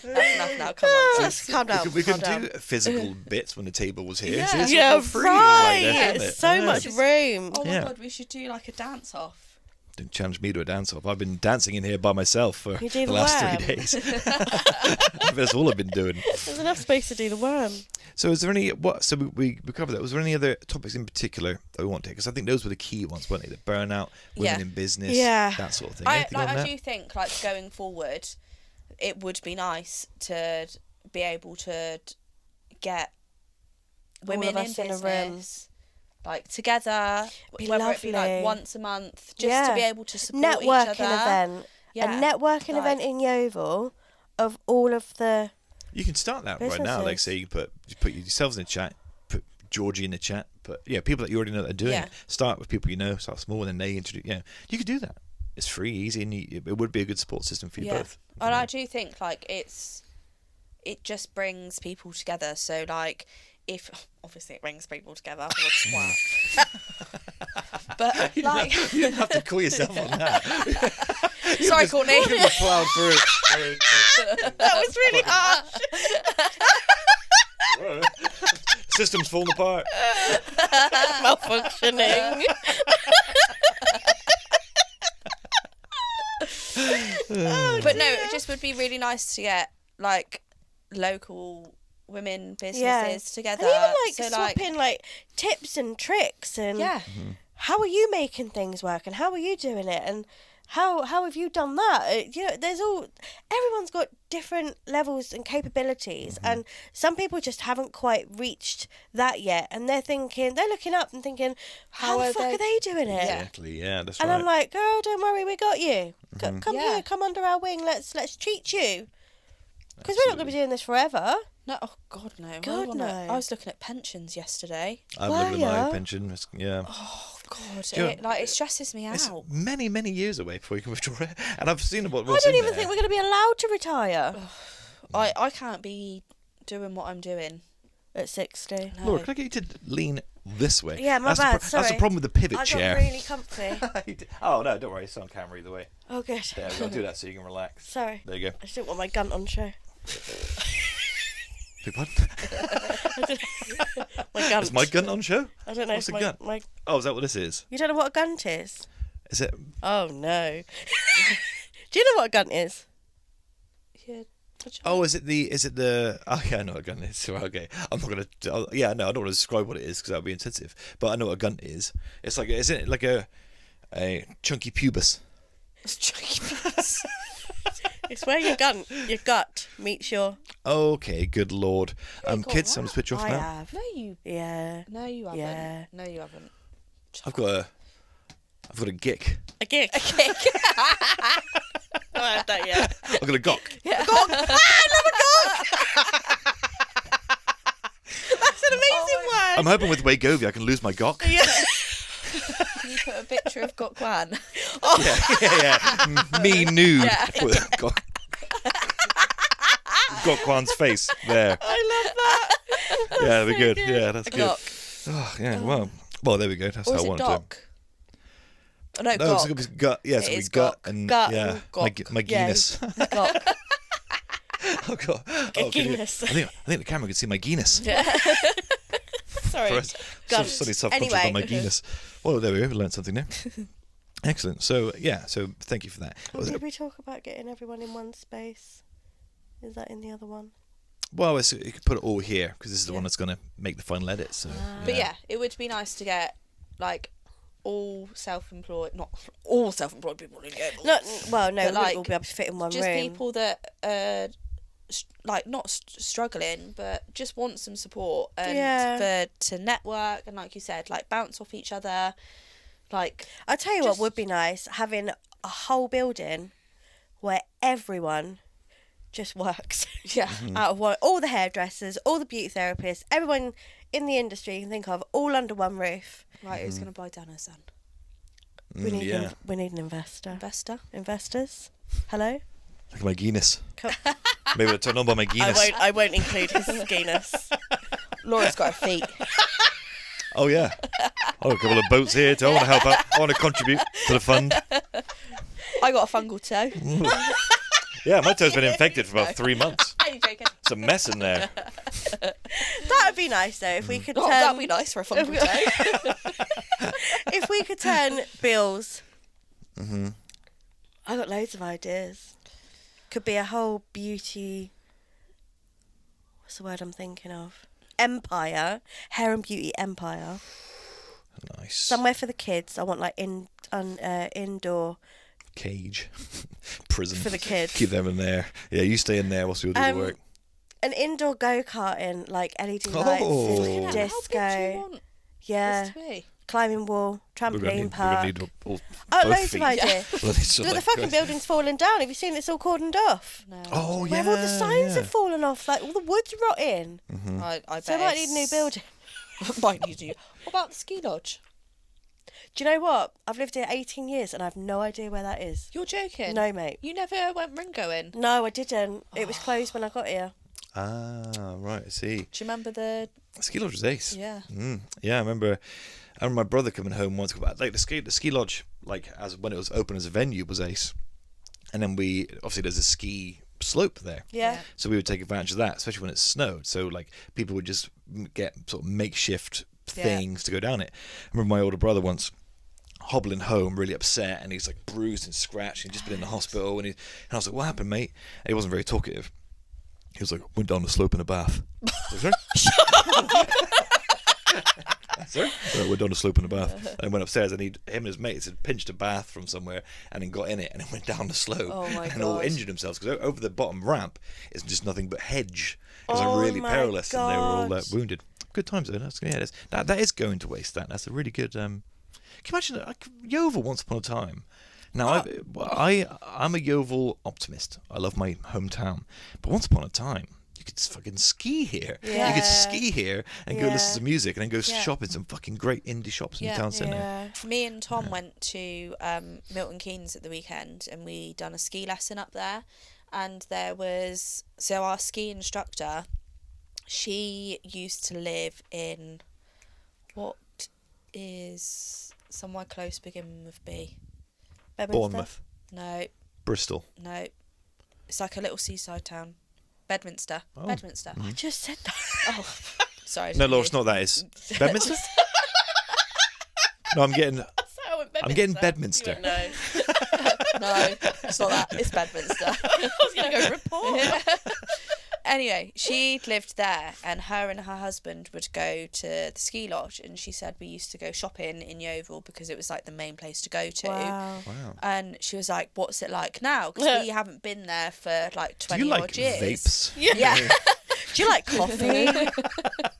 S2: That's enough now. Come on.
S3: Just calm down.
S1: We
S3: calm
S1: could
S3: down.
S1: do physical bits when the table was here.
S2: Yeah.
S1: So it's
S3: Yeah,
S1: all freedom right there,
S3: right.
S1: isn't it?
S3: So
S1: Yeah.
S3: much room.
S2: Oh my
S1: Yeah.
S2: god, we should do like a dance off.
S1: Don't challenge me to a dance-off. I've been dancing in here by myself for
S3: You do
S1: the
S3: the
S1: last
S3: worm.
S1: 3 days. That's all I've been doing.
S3: There's enough space to do the worm.
S1: So is there any... So we covered that. Was there any other topics in particular that we want to take? Because I think those were the key ones, weren't they? The burnout, women
S2: Yeah.
S1: in business,
S3: Yeah.
S1: that sort of thing.
S2: I
S1: Anything on that?
S2: do think like going forward, it would be nice to be able to get women
S3: of
S2: in
S3: us in a room.
S2: business like together,
S3: Be
S2: whether it be like
S3: lovely.
S2: once a month, just
S3: Yeah.
S2: to be able to support
S3: Networking
S2: each other.
S3: event.
S2: Yeah.
S3: A networking
S2: like-
S3: event in Yeovil of all of the...
S1: You can start that right now. Like,
S3: Businesses.
S1: say you put yourselves in the chat, put Georgie in the chat, put people that you already know that are doing
S2: Yeah.
S1: it. Start with people you know, start small, and then they introduce. Yeah, you could do that. It's free, easy, and it would be a good support system for you both.
S2: And I do think like it just brings people together. So like if obviously it brings people together, what a twat. But like,
S1: You don't have to call yourself on that.
S2: sorry, Courtney.
S1: You just plowed through it.
S3: That was really harsh.
S1: System's falling apart.
S3: Malfunctioning.
S2: But no, it just would be really nice to get like local women businesses together.
S3: And even like
S2: so,
S3: swapping like tips and tricks and
S2: yeah,
S3: how are you making things work and how are you doing it and how have you done that? You know, everyone's got different levels and capabilities, and some people just haven't quite reached that yet, and they're looking up and thinking, how the fuck are they doing it?
S2: Yeah.
S1: Exactly. Yeah, that's
S3: And
S1: right.
S3: I'm like, girl, don't worry, we got you. Come
S2: Yeah.
S3: here, come under our wing. Let's treat you, because we're not going to be doing this forever.
S2: no, oh god no,
S3: God, no.
S2: I was looking at pensions yesterday.
S1: I'm
S3: Were
S1: living my
S3: ya?
S1: pension. Yeah.
S2: Oh god,
S1: Do you know-
S2: it stresses me
S1: It's
S2: out.
S1: many, many years away before you can withdraw it. And I've seen what
S3: I
S1: what's
S3: don't
S1: in
S3: even
S1: there.
S3: think we're going to be allowed to retire
S2: I can't be doing what I'm doing.
S3: at 60.
S2: No.
S1: Laura, can I get you to lean this way?
S3: Yeah, my
S1: that's
S3: bad,
S1: The that's the
S3: sorry.
S1: problem with the pivot
S3: I got
S1: chair.
S3: really comfy.
S1: Oh, no, don't worry. It's on camera either way.
S3: Oh, good.
S1: There, I'll do that so you can relax.
S3: Sorry.
S1: There you go.
S3: I just didn't want my gun on show.
S1: Big pardon?
S3: My gun.
S1: Is my gun on show?
S3: I don't know.
S1: What's
S3: if
S1: a gun? Oh, is that what this is?
S3: You don't know what a gun is?
S1: Is it?
S3: Oh, no. Do you know what a gun is?
S2: Yeah.
S1: Oh, is it the? Oh, yeah, I know what a gun is. So, okay, I'm not gonna. Yeah, no, I don't want to describe what it is because that would be insensitive. But I know what a gun is. It's like, isn't it like a chunky pubis?
S2: It's chunky.
S3: It's where your gut meets your...
S1: Okay, good lord.
S2: got
S1: Kids, I'm
S2: that.
S1: gonna switch off
S3: I
S1: now.
S3: have.
S2: No, you
S3: Yeah.
S2: haven't.
S3: Yeah.
S2: No, you haven't.
S1: I've got a gick.
S3: A gig.
S2: A kick.
S3: I don't have that yet.
S1: I've got a gock.
S3: Ah, an amazing word.
S1: I'm hoping with Wagovia I can lose my gok.
S3: Yeah.
S2: Can you put a picture of Gokwan?
S1: Yeah. Me nude.
S2: Yeah.
S1: Gokwan's face there.
S3: I love that.
S1: Yeah, that'd be
S3: so
S1: good.
S3: good.
S1: Yeah, that's good.
S2: Gok.
S1: Oh, yeah. Well, there we go. That's
S2: Or
S1: how
S2: is
S1: I
S2: it
S1: want it
S2: Doc? Oh, no,
S1: to. No,
S2: Gok.
S1: it was gut. Yeah, so
S2: It
S1: we
S2: is
S1: gut
S2: Gok.
S1: and
S3: Gut
S1: yeah,
S3: and
S2: Gok.
S1: my Guinness.
S2: Gok.
S1: Oh god. Oh,
S3: Guinness.
S1: I think the camera could see my Guinness.
S2: Yeah.
S3: Sorry.
S1: Suddenly self-conscious
S3: Anyway.
S1: on my Guinness. Well, there we go. We learned something new. Excellent. So so thank you for that.
S3: Did we talk about getting everyone in one space? Is that in the other one?
S1: Well, you could put it all here because this is the one that's going to make the final edit. So,
S2: But yeah, it would be nice to get like all self-employed, not all self-employed people in Yeovil.
S3: No, well, no,
S2: But,
S3: we
S2: like,
S3: wouldn't all be able to fit in one
S2: just
S3: room.
S2: people that are like not struggling but just want some support and to network and, like you said, like bounce off each other. Like,
S3: I'll tell you what would be nice, having a whole building where everyone just works.
S2: yeah,
S3: Out of one, all the hairdressers, all the beauty therapists, everyone in the industry you can think of, all under one roof.
S2: right. Who's gonna buy Dana's then?
S3: We need
S1: yeah.
S3: we need an investor. Investors. Hello.
S1: Look at my Guinness.
S3: Come.
S1: Maybe I'll turn on by my Guinness.
S3: I won't include his Guinness.
S2: Laura's got her feet.
S1: Oh yeah. Oh, a couple of boats here too. I want to help out. I want to contribute to the fund.
S2: I got a fungal toe.
S1: Yeah, my toe's been infected for about 3 months.
S2: I'm joking.
S1: It's a mess in there.
S3: That would be nice though if we could
S2: Oh,
S3: turn.
S2: that'd be nice for a fungal toe.
S3: If we could turn bills. I got loads of ideas. Could be a whole beauty. What's the word I'm thinking of? Empire, hair and beauty empire.
S1: Nice.
S3: Somewhere for the kids. I want like indoor
S1: Cage. Prison.
S3: for the kids.
S1: Keep them in there. Yeah, you stay in there whilst we all do the work.
S3: An indoor go-karting, like LED
S1: Oh.
S3: lights,
S1: Look
S3: and
S1: at
S2: How big do you
S3: disco.
S2: want
S3: Yeah,
S2: this to be?
S3: climbing wall,
S1: We're gonna
S3: trampoline
S1: need
S3: park.
S1: all,
S3: Oh,
S1: both
S3: loads
S1: feet.
S3: of ideas.
S1: Well, it's
S3: Look,
S1: like-
S3: the fucking building's fallen down. Have you seen it's all cordoned off?
S2: No.
S1: Oh yeah.
S3: Where all the signs
S1: yeah.
S3: have fallen off, like all the wood's rotting.
S2: I bet
S3: So I might need a new
S2: it's-
S3: building.
S2: Might need a new. What about the ski lodge?
S3: Do you know what? I've lived here 18 years and I've no idea where that is.
S2: You're joking?
S3: No, mate.
S2: You never went Ringo in? Do
S3: No, I didn't. It was closed when I got here.
S1: Ah, right. I see.
S2: you remember the...
S1: Ski lodge was ace.
S2: Yeah.
S1: Yeah, I remember my brother coming home once. Like the ski lodge, like as when it was open as a venue, was ace. And then obviously there's a ski slope there.
S3: Yeah.
S1: So we would take advantage of that, especially when it snowed. So like people would just get sort of makeshift things to go down it. I remember my older brother once hobbling home really upset, and he's like bruised and scratched and just been in the hospital, and I was like, what happened, mate? And he wasn't very talkative. He was like, went down the slope in a bath. I was like, sorry? Sorry? Went down the slope in a bath and went upstairs, and him and his mates had pinched a bath from somewhere and then got in it and then went down the slope.
S2: Oh my
S1: and all
S2: God.
S1: injured themselves because over the bottom ramp is just nothing but hedge. It was
S3: Oh
S1: like really
S3: my
S1: perilous, and they were all
S3: God.
S1: wounded. Good times though. That is going to waste. That's a really good. Can you imagine Yeovil once upon a time? Now I'm a Yeovil optimist. I love my hometown, but once upon a time you could fucking ski here.
S3: Yeah.
S1: You could ski here and go listen
S3: Yeah.
S1: to music and then go
S2: Yeah.
S1: shop in some fucking great indie shops in the
S2: Yeah.
S1: town centre.
S3: Yeah.
S2: Me and Tom went to Milton Keynes at the weekend, and we done a ski lesson up there. And there was... So our ski instructor, she used to live in... What is somewhere close beginning with B?
S3: Bedminster?
S1: Bournemouth,
S2: No,
S1: Bristol.
S2: no. It's like a little seaside town. Bedminster.
S1: Oh.
S2: Bedminster.
S3: I just said that.
S2: Oh, sorry. I
S1: No,
S2: didn't
S1: Laura,
S2: hear
S1: it's not that. It's Bedminster. No, I'm getting Bedminster.
S3: No.
S2: you. No, it's not that. It's Bedminster.
S3: I was going to go report.
S2: Anyway, she lived there, and her husband would go to the ski lodge, and she said we used to go shopping in Yeovil because it was like the main place to go to.
S3: Wow.
S1: Wow.
S2: And she was like, "What's it like now?" Because we haven't been there for like
S1: Do
S2: 20
S1: you like
S2: odd years.
S1: vapes?
S2: Yeah.
S3: Do you like coffee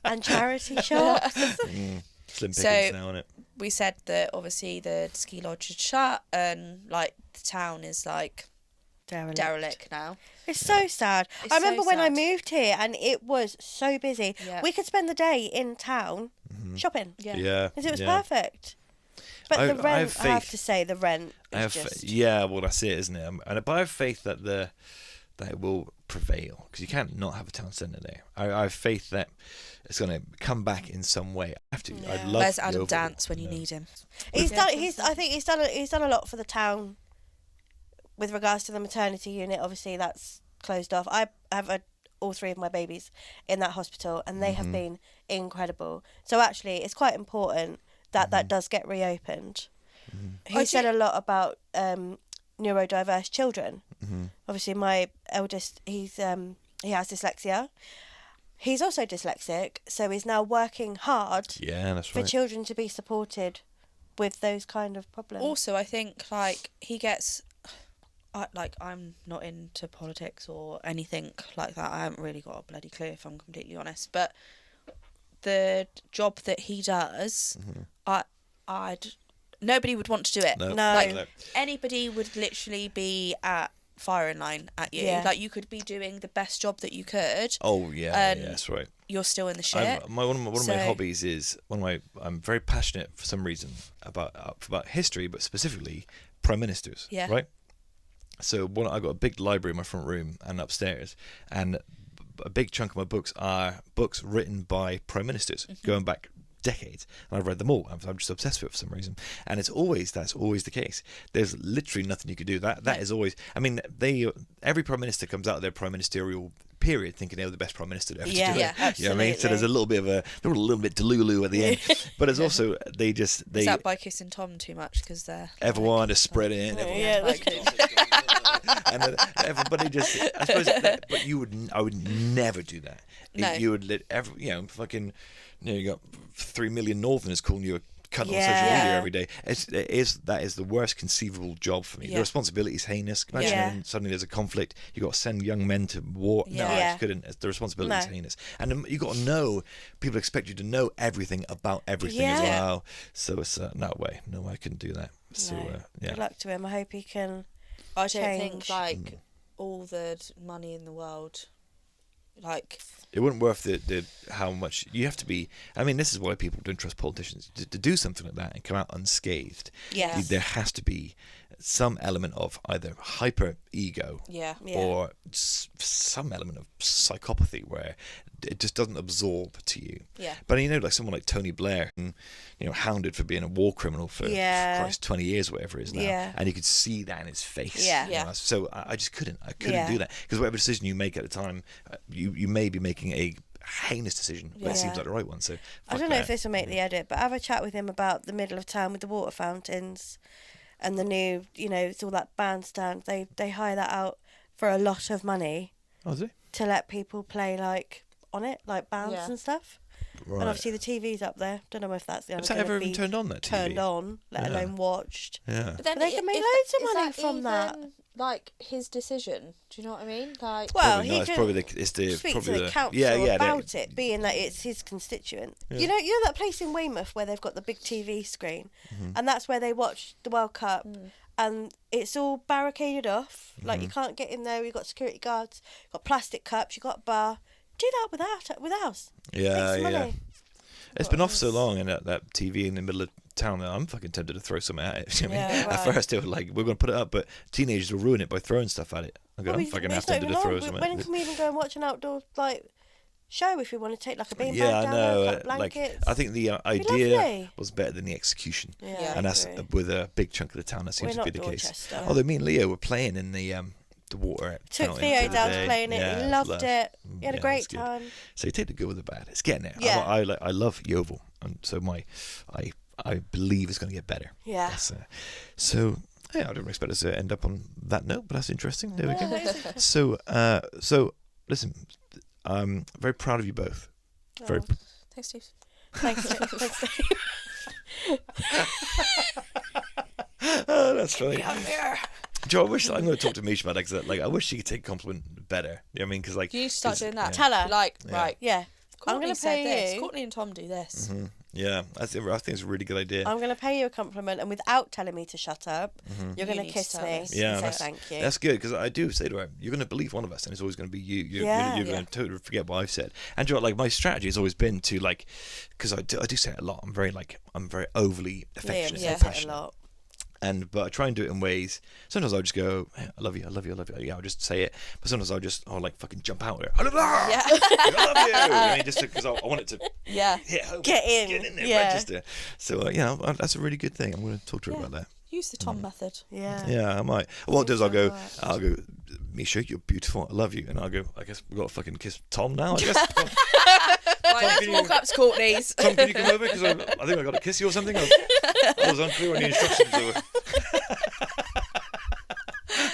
S3: and charity shops?
S1: Slim pickings
S2: So-
S1: now, innit?
S2: We said that obviously the ski lodge had shut, and like the town is like derelict now.
S3: It's so sad.
S2: It's
S3: I remember
S2: so
S3: when I
S2: sad.
S3: moved here and it was so busy.
S2: Yeah.
S3: We could spend the day in town shopping.
S1: Yeah.
S3: Because it was
S1: yeah.
S3: perfect. But
S1: I
S3: the
S1: have
S3: rent, I have
S1: faith.
S3: to say, the rent
S1: I
S3: is
S1: have,
S3: just...
S1: yeah, well, that's it, isn't it? But I have faith that that it will prevail, because you can't not have a town centre there. I have faith that it's going to come back in some way. I have to. I'd love
S2: Where's
S1: the
S2: Adam
S1: Oval,
S2: Dance when you
S1: know.
S2: need him?
S3: I think he's done a lot for the town with regards to the maternity unit. Obviously, that's closed off. I have all 3 of my babies in that hospital, and they have been incredible. So actually, it's quite important that that does get reopened. He said a lot about neurodiverse children. Obviously, my eldest, he has dyslexia. He's also dyslexic, so he's now working hard
S1: Yeah, that's
S3: for
S1: right.
S3: children to be supported with those kind of problems.
S2: Also, I think like he gets, I'm not into politics or anything like that. I haven't really got a bloody clue, if I'm completely honest. But the job that he does, nobody would want to do it.
S1: No.
S2: Like anybody would literally be at firing line at you.
S3: Yeah.
S2: Like you could be doing the best job that you could.
S1: Oh yeah, that's right.
S2: You're still in the shit.
S1: One of my
S2: So-
S1: hobbies is I'm very passionate for some reason about history, but specifically prime ministers.
S2: Yeah.
S1: Right. So I got a big library in my front room and upstairs, and a big chunk of my books are books written by prime ministers going back decades, and I've read them all. I'm just obsessed with it for some reason, and that's always the case. There's literally nothing you could do. That is always. I mean, every prime minister comes out of their prime ministerial period thinking they were the best prime minister ever to do it.
S3: Yeah,
S1: You know what I mean? So there's a little bit they're a little bit delulu at the end, but there's also they
S2: Is that by kissing Tom too much? Because they're
S1: everyone is spread in. And then everybody just, I suppose, but I would never do that.
S2: No.
S1: You would let fucking, you got 3 million Northerners calling you a cunt on social
S3: Yeah.
S1: media every day. That is the worst conceivable job for me.
S2: Yeah.
S1: The responsibility is heinous. Imagine
S3: Yeah.
S1: when suddenly there's a conflict, you got to send young men to war. No, I
S3: Yeah.
S1: just couldn't. The responsibility is
S3: No.
S1: heinous, and you got to know. People expect you to know everything about everything as
S3: Yeah.
S1: well. So it's no way. No, I couldn't do that. So
S3: No.
S1: yeah.
S3: Good luck to him. I hope he can.
S2: I don't think
S3: change.
S2: like all the money in the world, like
S1: It wouldn't worth the how much you have to be. I mean, this is why people don't trust politicians to do something like that and come out unscathed.
S3: Yeah.
S1: There has to be some element of either hyper ego
S2: yeah.
S3: Yeah.
S1: or some element of psychopathy where it just doesn't absorb to you.
S2: Yeah.
S1: But like someone like Tony Blair, hounded for being a war criminal for
S3: Yeah.
S1: Christ 20 years, whatever it is now,
S3: Yeah.
S1: and you could see that in his face.
S3: Yeah.
S2: Yeah.
S1: So I just couldn't. I couldn't
S3: Yeah.
S1: do that because whatever decision you make at the time, you may be making a heinous decision, but it seems
S3: Yeah.
S1: like the right one. So
S3: I
S1: fuck
S3: don't know
S1: that.
S3: if this will make the edit, but have a chat with him about the middle of town with the water fountains and the new, it's all that bandstand. They hire that out for a lot of money
S1: Oh, is it?
S3: to let people play on it, like bands
S2: Yeah.
S3: and stuff.
S1: Right.
S3: And obviously the TV's up there. Don't know if that's
S1: Has that ever even turned on, that TV?
S3: turned on, let
S1: Yeah.
S3: alone watched.
S1: Yeah.
S2: But then
S3: They can make loads of money from that.
S2: Like his decision. Do you know what I mean? Like
S3: Well,
S1: Probably
S3: he
S1: not. It's
S3: can
S1: probably it's the
S3: speak
S1: probably
S3: to the council
S1: yeah,
S3: about it, being that it's his constituent.
S1: Yeah.
S3: You know that place in Weymouth where they've got the big TV screen, and that's where they watch the World Cup, and it's all barricaded off. Like you can't get in there. You've got security guards, you've got plastic cups, you've got a bar. Do that with ours.
S1: Yeah,
S3: Make some
S1: yeah.
S3: money.
S1: It's been off so long, and that TV in the middle of town, that I'm fucking tempted to throw something at it. I mean,
S3: Yeah,
S1: at
S3: right.
S1: first they were like, "We're going to put it up," but teenagers will ruin it by throwing stuff at it. I'm
S3: Well,
S1: fucking
S3: it's
S1: half
S3: not
S1: tempted
S3: even
S1: to throw
S3: on.
S1: something.
S3: When can we even go and watch an outdoor show if we want to take like a beanbag
S1: Yeah, I
S3: down
S1: know.
S3: there, a couple blankets?
S1: I think the
S3: lovely.
S1: idea was better than the execution,
S3: Yeah,
S1: and
S3: I
S1: that's
S3: agree.
S1: with a big chunk of the town. That seems
S3: We're
S1: to be
S3: not
S1: the case.
S3: Dorchester.
S1: Although me and Leo were playing in the water.
S3: Took
S1: fountain
S3: Theo
S1: the other
S3: down
S1: day.
S3: to playing it.
S1: Yeah,
S3: He
S1: was
S3: loved
S1: lush.
S3: it. He had a
S1: Yeah,
S3: great
S1: it's good.
S3: time.
S1: So you take the good with the bad. It's getting there.
S3: Yeah.
S1: I love Yeovil, and so I believe it's going to get better.
S3: Yeah.
S1: So yeah, I don't expect us to end up on that note, but that's interesting. There we
S3: Yeah,
S1: go.
S3: that is interesting.
S1: So listen, I'm very proud of you both. Very.
S3: Oh.
S2: thanks, Steve.
S3: Thanks, Steve.
S1: Oh, that's funny. Joe, I'm going to talk to Misha about that, 'cause, I wish she could take compliment better. You know what I mean? Because
S2: You need to start doing that.
S3: Tell her.
S2: Like,
S1: Yeah.
S2: right.
S3: Yeah. I'm
S2: Courtney
S3: gonna
S2: said
S3: pay
S2: this.
S3: you.
S2: Courtney and Tom do this.
S1: Yeah, I think it's a really good idea.
S3: I'm going to pay you a compliment, and without telling me to shut up, you're going to
S2: need
S3: kiss
S2: to tell
S3: me
S2: us.
S1: Yeah,
S3: and say thank you.
S1: That's good, because I do say to her, you're going to believe one of us, and it's always going to be you. You're going to totally forget what I've said. And you know, like, my strategy has always been to, like, because I do say it a lot. I'm very overly affectionate and
S3: says it a
S1: passionate.
S3: lot.
S1: But I try and do it in ways. Sometimes I'll just go, hey, I love you, I love you, I love you. Yeah, I'll just say it. But sometimes I'll like fucking jump out there. I love you. I love you. I mean, just because I want it to hit home.
S3: Get in
S1: there, register. So that's a really good thing. I'm going to talk to her about that.
S2: Use the Tom method.
S1: Yeah, I might. What I'll do is I'll go, Misha, you're beautiful. I love you. And I'll go, I guess we've got to fucking kiss Tom now, I guess.
S2: Right, let's walk up to Courtney's.
S1: Tom, can you come over? Because I think I got to kiss you or something. I was unclear on the instructions.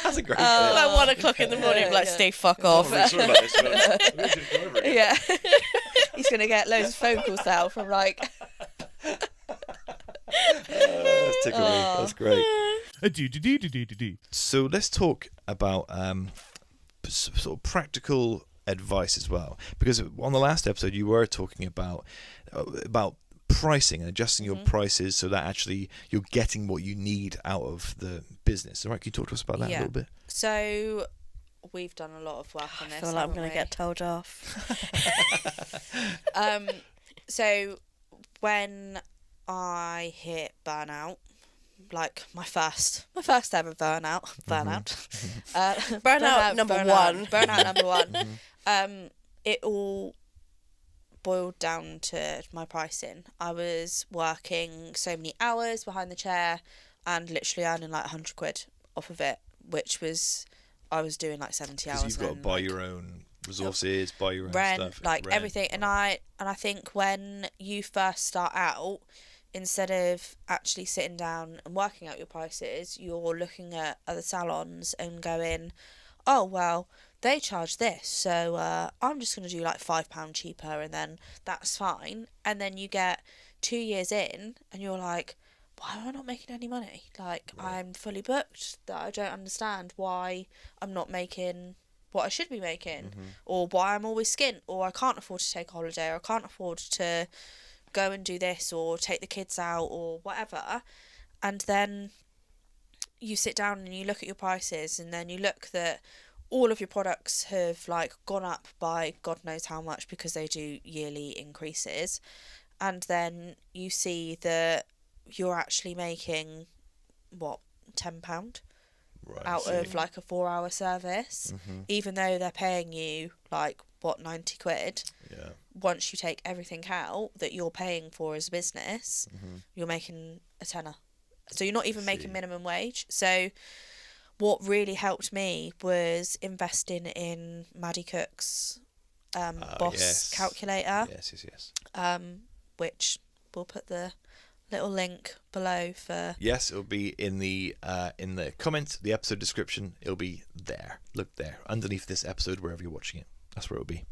S1: That's a great bit.
S3: Like 1 o'clock in the morning, like, Steve, fuck off.
S1: I'm really sorry about this, but I'm going to come over again.
S2: Yeah. He's going to get loads of phone calls now from, like...
S1: That's tickled me. That's great. So let's talk about sort of practical advice as well, because on the last episode you were talking about pricing and adjusting your prices so that actually you're getting what you need out of the business. All right, can you talk to us about that a little bit?
S2: So we've done a lot of work on this.
S3: I feel like I'm going to get told off.
S2: So when I hit burnout, like my first ever burnout,
S3: Burnout number one.
S2: It all boiled down to my pricing. I was working so many hours behind the chair and literally earning like 100 quid off of it, which was, I was doing like 70 hours.
S1: Because you've got to buy your own resources, buy your own
S2: rent,
S1: stuff,
S2: like everything. And I think when you first start out, instead of actually sitting down and working out your prices, you're looking at other salons and going, oh well, they charge this, so I'm just going to do like £5 cheaper and then that's fine. And then you get 2 years in and you're like, why am I not making any money? Like, I'm fully booked. That I don't understand why I'm not making what I should be making, or why I'm always skint, or I can't afford to take a holiday, or I can't afford to go and do this, or take the kids out, or whatever. And then you sit down and you look at your prices, and then you look that all of your products have like gone up by God knows how much because they do yearly increases. And then you see that you're actually making what, £10 out of like a 4-hour service, even though they're paying you like what, 90 quid. Once you take everything out that you're paying for as a business, you're making a tenner. So you're not even making minimum wage. So what really helped me was investing in Maddie Cook's Boss calculator.
S1: Yes.
S2: Which we'll put the little link below for.
S1: Yes, it'll be in the comments, the episode description. It'll be there. Look there, underneath this episode, wherever you're watching it. That's where it'll be.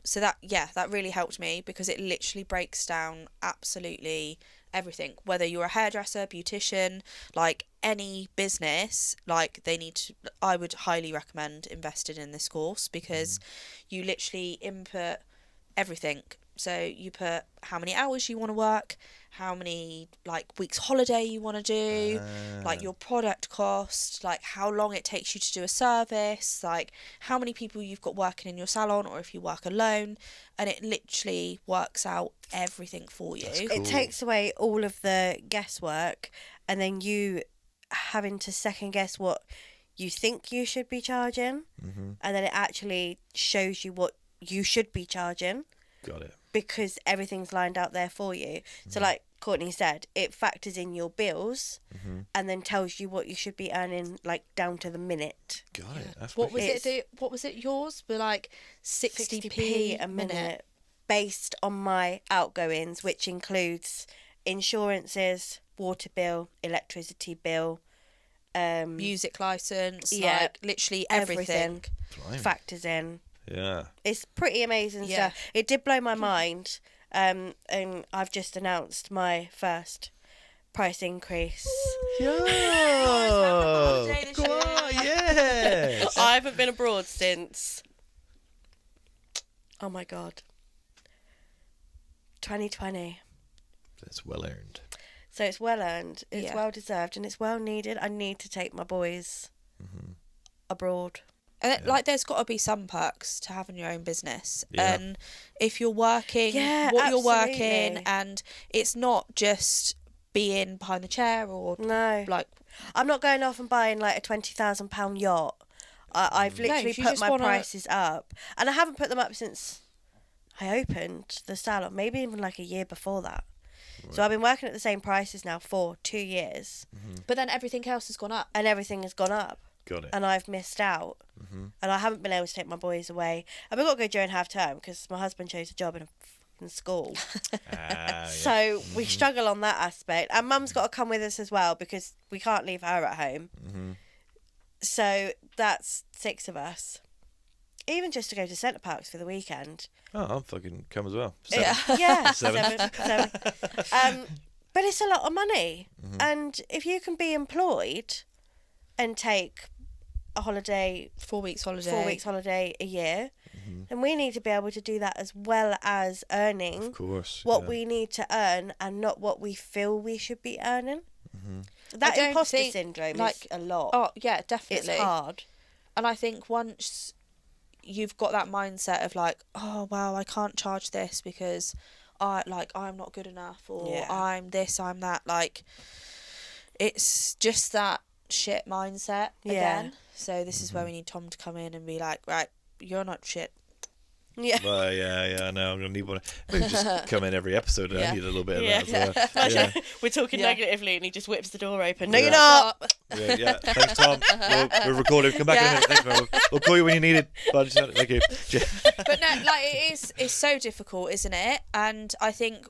S2: So that really helped me because it literally breaks down absolutely everything. Whether you're a hairdresser, beautician, like any business, like I would highly recommend investing in this course because you literally input everything. So you put how many hours you want to work, how many like weeks holiday you want to do, like your product cost, like how long it takes you to do a service, like how many people you've got working in your salon, or if you work alone, and it literally works out everything for you.
S1: Cool.
S3: It takes away all of the guesswork, and then you having to second guess what you think you should be charging, and then it actually shows you what you should be charging.
S1: Got it.
S3: Because everything's lined out there for you. So like Courtney said, it factors in your bills and then tells you what you should be earning, like down to the minute.
S1: Got it. That's
S2: What was it yours? Were like 60p
S3: a minute based on my outgoings, which includes insurances, water bill, electricity bill,
S2: music license, like literally everything.
S3: Factors in.
S1: Yeah.
S3: It's pretty amazing stuff. It did blow my mind. And I've just announced my first price increase.
S1: Yes.
S3: I haven't been abroad since, oh my God, 2020.
S1: It's well earned.
S3: So it's well earned, it's
S2: Yeah.
S3: well deserved, and it's well needed. I need to take my boys
S1: Mm-hmm.
S3: abroad.
S2: And like, there's got to be some perks to having your own business.
S1: Yeah.
S2: And if you're working,
S3: Yeah,
S2: what you're working,
S3: absolutely.
S2: and it's not just being behind the chair or
S3: No.
S2: like.
S3: I'm not going off and buying like a £20,000 yacht. I've literally
S2: if you
S3: put
S2: just
S3: my
S2: wanna-
S3: prices up. And I haven't put them up since I opened the salon, maybe even like a year before that. So I've been working at the same prices now for 2 years.
S2: But then everything else has gone up.
S3: And everything has gone up.
S1: Got it.
S3: And I've missed out. And I haven't been able to take my boys away. And we've got to go during half term because my husband chose a job in a fucking school. So we struggle on that aspect. And mum's got to come with us as well because we can't leave her at home. So that's 6 of us. Even just to go to Centre Parks for the weekend.
S1: Oh, I'll fucking come as well.
S3: Yeah,
S1: Seven.
S3: seven. But it's a lot of money. And if you can be employed and take a holiday,
S2: 4 weeks holiday.
S3: 4 weeks holiday a year, then we need to be able to do that as well as earning
S1: Of course.
S3: what
S1: yeah.
S3: we need to earn and not what we feel we should be earning.
S2: I
S3: That
S2: don't
S3: imposter
S2: think,
S3: syndrome
S2: like-
S3: is a lot.
S2: Oh, yeah, definitely.
S3: It's hard.
S2: And I think once you've got that mindset of like, oh, wow, I can't charge this because I'm not good enough, or
S3: Yeah.
S2: I'm this, I'm that. Like, it's just that shit mindset
S3: Yeah.
S2: again. So this is where we need Tom to come in and be like, right, you're not shit.
S3: Yeah.
S1: Well, yeah, I know. I'm gonna need one. Maybe just come in every episode.
S2: Yeah.
S1: I need a little bit of
S3: Yeah.
S1: that as well. Yeah.
S3: We're talking
S2: Yeah.
S3: negatively and he just whips the door open. No,
S1: Yeah.
S3: you're not.
S1: Yeah. Thanks, Tom. We're recording. Come back in a minute. Thanks, man. We'll call you when you need it. Thank you.
S2: But no, like, it's so difficult, isn't it? And I think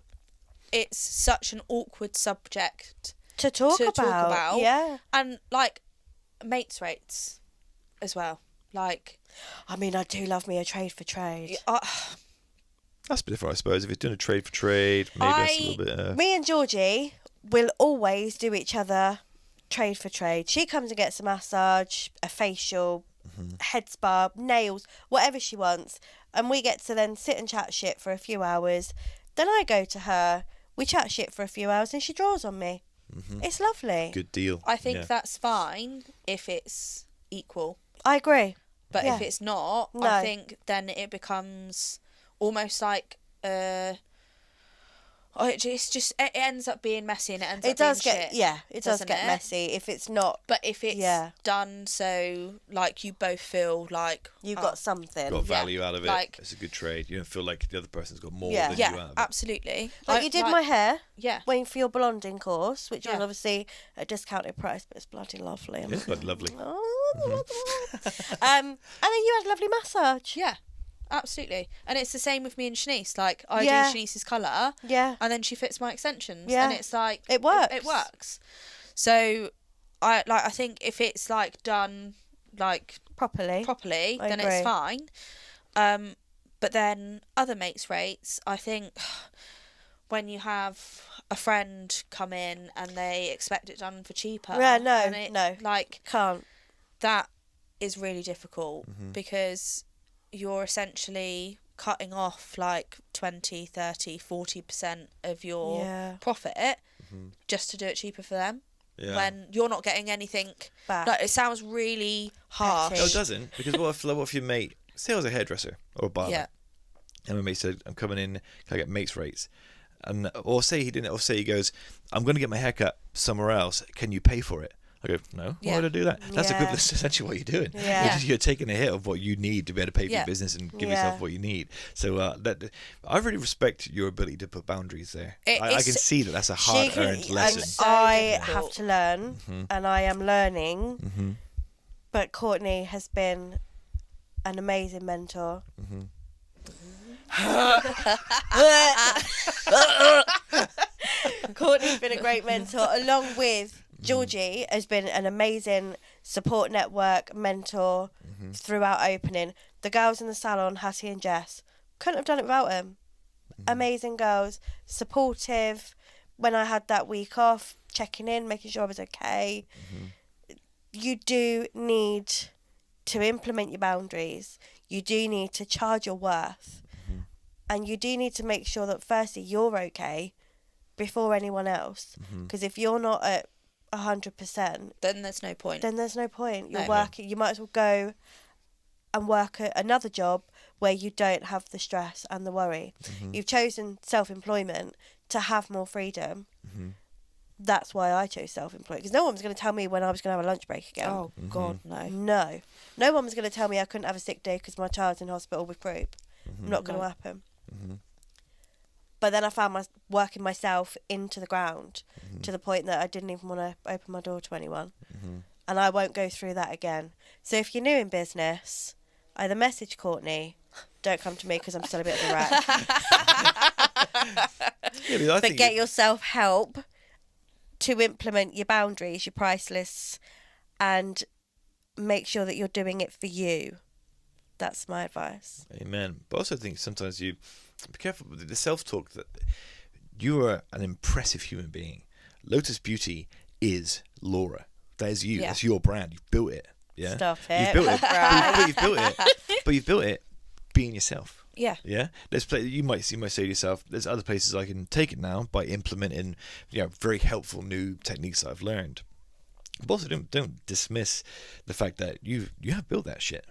S2: it's such an awkward subject
S3: To talk
S2: to
S3: about.
S2: talk about.
S3: Yeah.
S2: And like mates rates as well. Like,
S3: I mean, I do love me a trade for trade.
S1: That's different, I suppose. If it's doing a trade for trade, maybe that's a little bit.
S3: Me and Georgie will always do each other trade for trade. She comes and gets a massage, a facial, head spa, nails, whatever she wants. And we get to then sit and chat shit for a few hours. Then I go to her, we chat shit for a few hours, and she draws on me. It's lovely.
S1: Good deal.
S2: I think
S1: Yeah.
S2: that's fine if it's equal.
S3: I agree.
S2: But
S3: Yeah.
S2: if it's not,
S3: No.
S2: I think then it becomes almost like it ends up being messy, and it ends
S3: It
S2: up
S3: does
S2: being
S3: get,
S2: shit,
S3: yeah, it does
S2: doesn't
S3: get
S2: it?
S3: messy if it's not,
S2: But if it's
S3: Yeah.
S2: done so like you both feel like
S3: you've
S2: oh,
S3: got something.
S1: Got value out of it.
S2: like-
S1: It's a good trade. You don't feel like the other person's got more
S3: Yeah.
S1: than you out
S2: yeah,
S1: of it.
S2: absolutely.
S3: Like you did my hair,
S2: yeah.
S3: waiting for your blonding course, which was
S2: Yeah.
S3: obviously a discounted price, but it's bloody lovely.
S1: It's bloody lovely.
S3: And then you had a lovely massage.
S2: Yeah, absolutely. And it's the same with me and Shanice. Like, I
S3: Yeah.
S2: do Shanice's colour,
S3: Yeah.
S2: and then she fits my extensions.
S3: Yeah.
S2: And it's like...
S3: It works.
S2: It works. So, I think if it's, like, done, like,
S3: Properly.
S2: properly,
S3: I
S2: then
S3: agree.
S2: it's fine. But then other mates' rates, I think... When you have a friend come in and they expect it done for cheaper...
S3: Yeah, no,
S2: and
S3: no.
S2: Like...
S3: Can't.
S2: That is really difficult because you're essentially cutting off like 20, 30, 40% of your
S3: Yeah.
S2: profit just to do it cheaper for them
S1: Yeah.
S2: when you're not getting anything
S3: Back.
S2: like, it sounds really harsh.
S3: Petty.
S1: No, it doesn't. Because what if your mate, say I was a hairdresser or a barber,
S2: Yeah.
S1: and my mate said, I'm coming in, can I get mates rates? And or say he didn't, or say he goes, I'm going to get my haircut somewhere else. Can you pay for it? I go, no. Why
S2: Yeah.
S1: would I do that? That's
S3: Yeah.
S1: equivalent to essentially what you're doing.
S3: Yeah.
S1: You're taking a hit of what you need to be able to pay for
S2: Yeah.
S1: your business and give
S3: Yeah.
S1: yourself what you need. So I really respect your ability to put boundaries there. I
S2: It's-
S1: can see that that's a
S3: She
S1: hard-earned
S3: can-
S1: lesson.
S3: and
S2: So
S3: I
S2: difficult.
S3: have to learn, and I am learning. But Courtney has been an amazing mentor. Courtney's been a great mentor, along with Georgie has been an amazing support network mentor throughout opening. The girls in the salon, Hattie and Jess, couldn't have done it without him. Amazing girls, supportive. When I had that week off, checking in, making sure I was okay. You do need to implement your boundaries. You do need to charge your worth. And you do need to make sure that firstly you're okay, before anyone else. Because if you're not at 100%,
S2: Then there's no point.
S3: then there's no point. You're
S2: No.
S3: working. You might as well go and work at another job where you don't have the stress and the worry. You've chosen self-employment to have more freedom. That's why I chose self-employed, because no one was going to tell me when I was going to have a lunch break again.
S2: Oh, God, no.
S3: No one was going to tell me I couldn't have a sick day because my child's in hospital with croup. Not going to happen. But then I found working myself into the ground to the point that I didn't even want to open my door to anyone. And I won't go through that again. So if you're new in business, either message Courtney, don't come to me because I'm still a bit of a wreck. But get yourself help to implement your boundaries, your price lists, and make sure that you're doing it for you. That's my advice.
S1: Amen. But also I think sometimes you be careful with the self-talk that you are an impressive human being. Lotus Beauty is Laura. That is you.
S2: Yeah.
S1: That's your brand. You've built it. Yeah.
S3: Stop it.
S1: You've built it.
S3: Right.
S1: But you've built it. But you've built it being yourself.
S2: Yeah.
S1: Yeah. You might say to yourself, there's other places I can take it now by implementing, very helpful new techniques that I've learned. But also don't dismiss the fact that you have built that shit.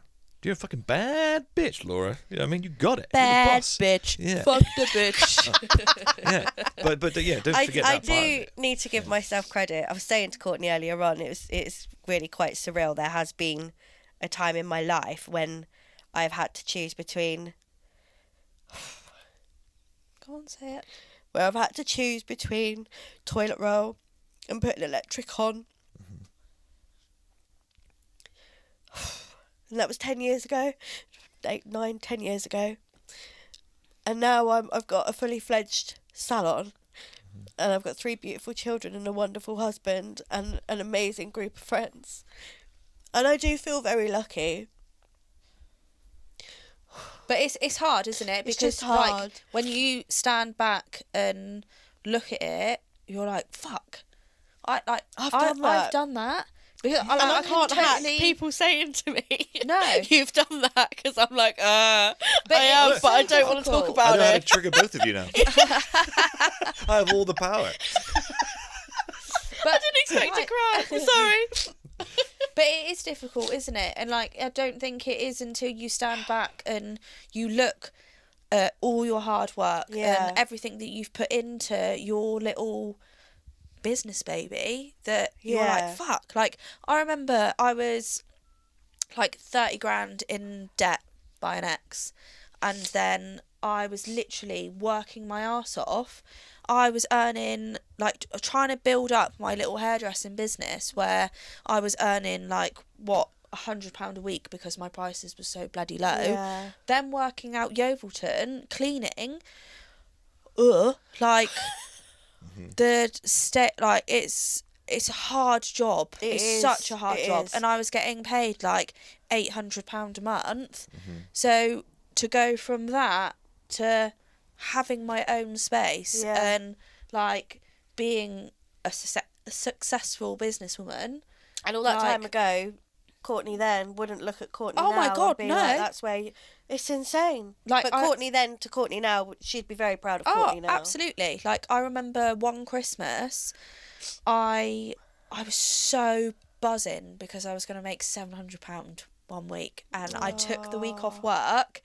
S1: You're a fucking bad bitch, Laura. You know what I mean? You got it. You're the
S2: Bad
S1: boss.
S2: bitch.
S1: Yeah.
S2: Fuck the bitch.
S1: Yeah. But yeah, don't forget
S3: I
S1: that part of
S3: do
S1: it.
S3: need to give myself credit. I was saying to Courtney earlier on, it's really quite surreal. There has been a time in my life when I've had to choose between...
S2: Go on, say it.
S3: Where I've had to choose between toilet roll and putting electric on. And that was 10 years ago. 8, 9, 10 years ago. And now I've got a fully fledged salon. And I've got 3 beautiful children and a wonderful husband and an amazing group of friends. And I do feel very lucky.
S2: But it's hard, isn't it?
S3: It's
S2: Because
S3: just hard.
S2: like when you stand back and look at it, you're like, "Fuck, I've done that." Because
S3: And I
S2: can
S3: can't hack
S2: totally...
S3: people saying to me,
S2: No.
S3: you've done that, because I'm like,
S2: But
S3: I am,
S2: it's
S3: but I
S2: so
S3: don't want to talk
S2: difficult.
S1: I
S3: about
S1: know how to
S3: it.
S1: trigger both of you now. I have all the power.
S2: But
S3: I didn't expect to cry. Sorry.
S2: But it is difficult, isn't it? And like, I don't think it is until you stand back and you look at all your hard work
S3: Yeah.
S2: and everything that you've put into your little business baby that you're
S3: Yeah.
S2: like, fuck. Like, I remember I was like 30 grand in debt by an ex, and then I was literally working my arse off. I was earning, like, trying to build up my little hairdressing business where I was earning, like, £100 a week because my prices were so bloody low.
S3: Yeah.
S2: Then working out Yeovilton, cleaning, like, it's a hard job. It's such a hard job.
S3: is.
S2: And I was getting paid, like, £800 a month. So to go from that to having my own space and like being a successful businesswoman,
S3: And all that
S2: like-
S3: time ago, Courtney then wouldn't look at Courtney
S2: Oh
S3: now
S2: my God,
S3: and be
S2: no.
S3: like, that's where it's insane.
S2: Like,
S3: but Courtney then to Courtney now, she'd be very proud of Courtney now.
S2: absolutely. Like, I remember one Christmas, I was so buzzing because I was going to make £700 one week, and I took the week off work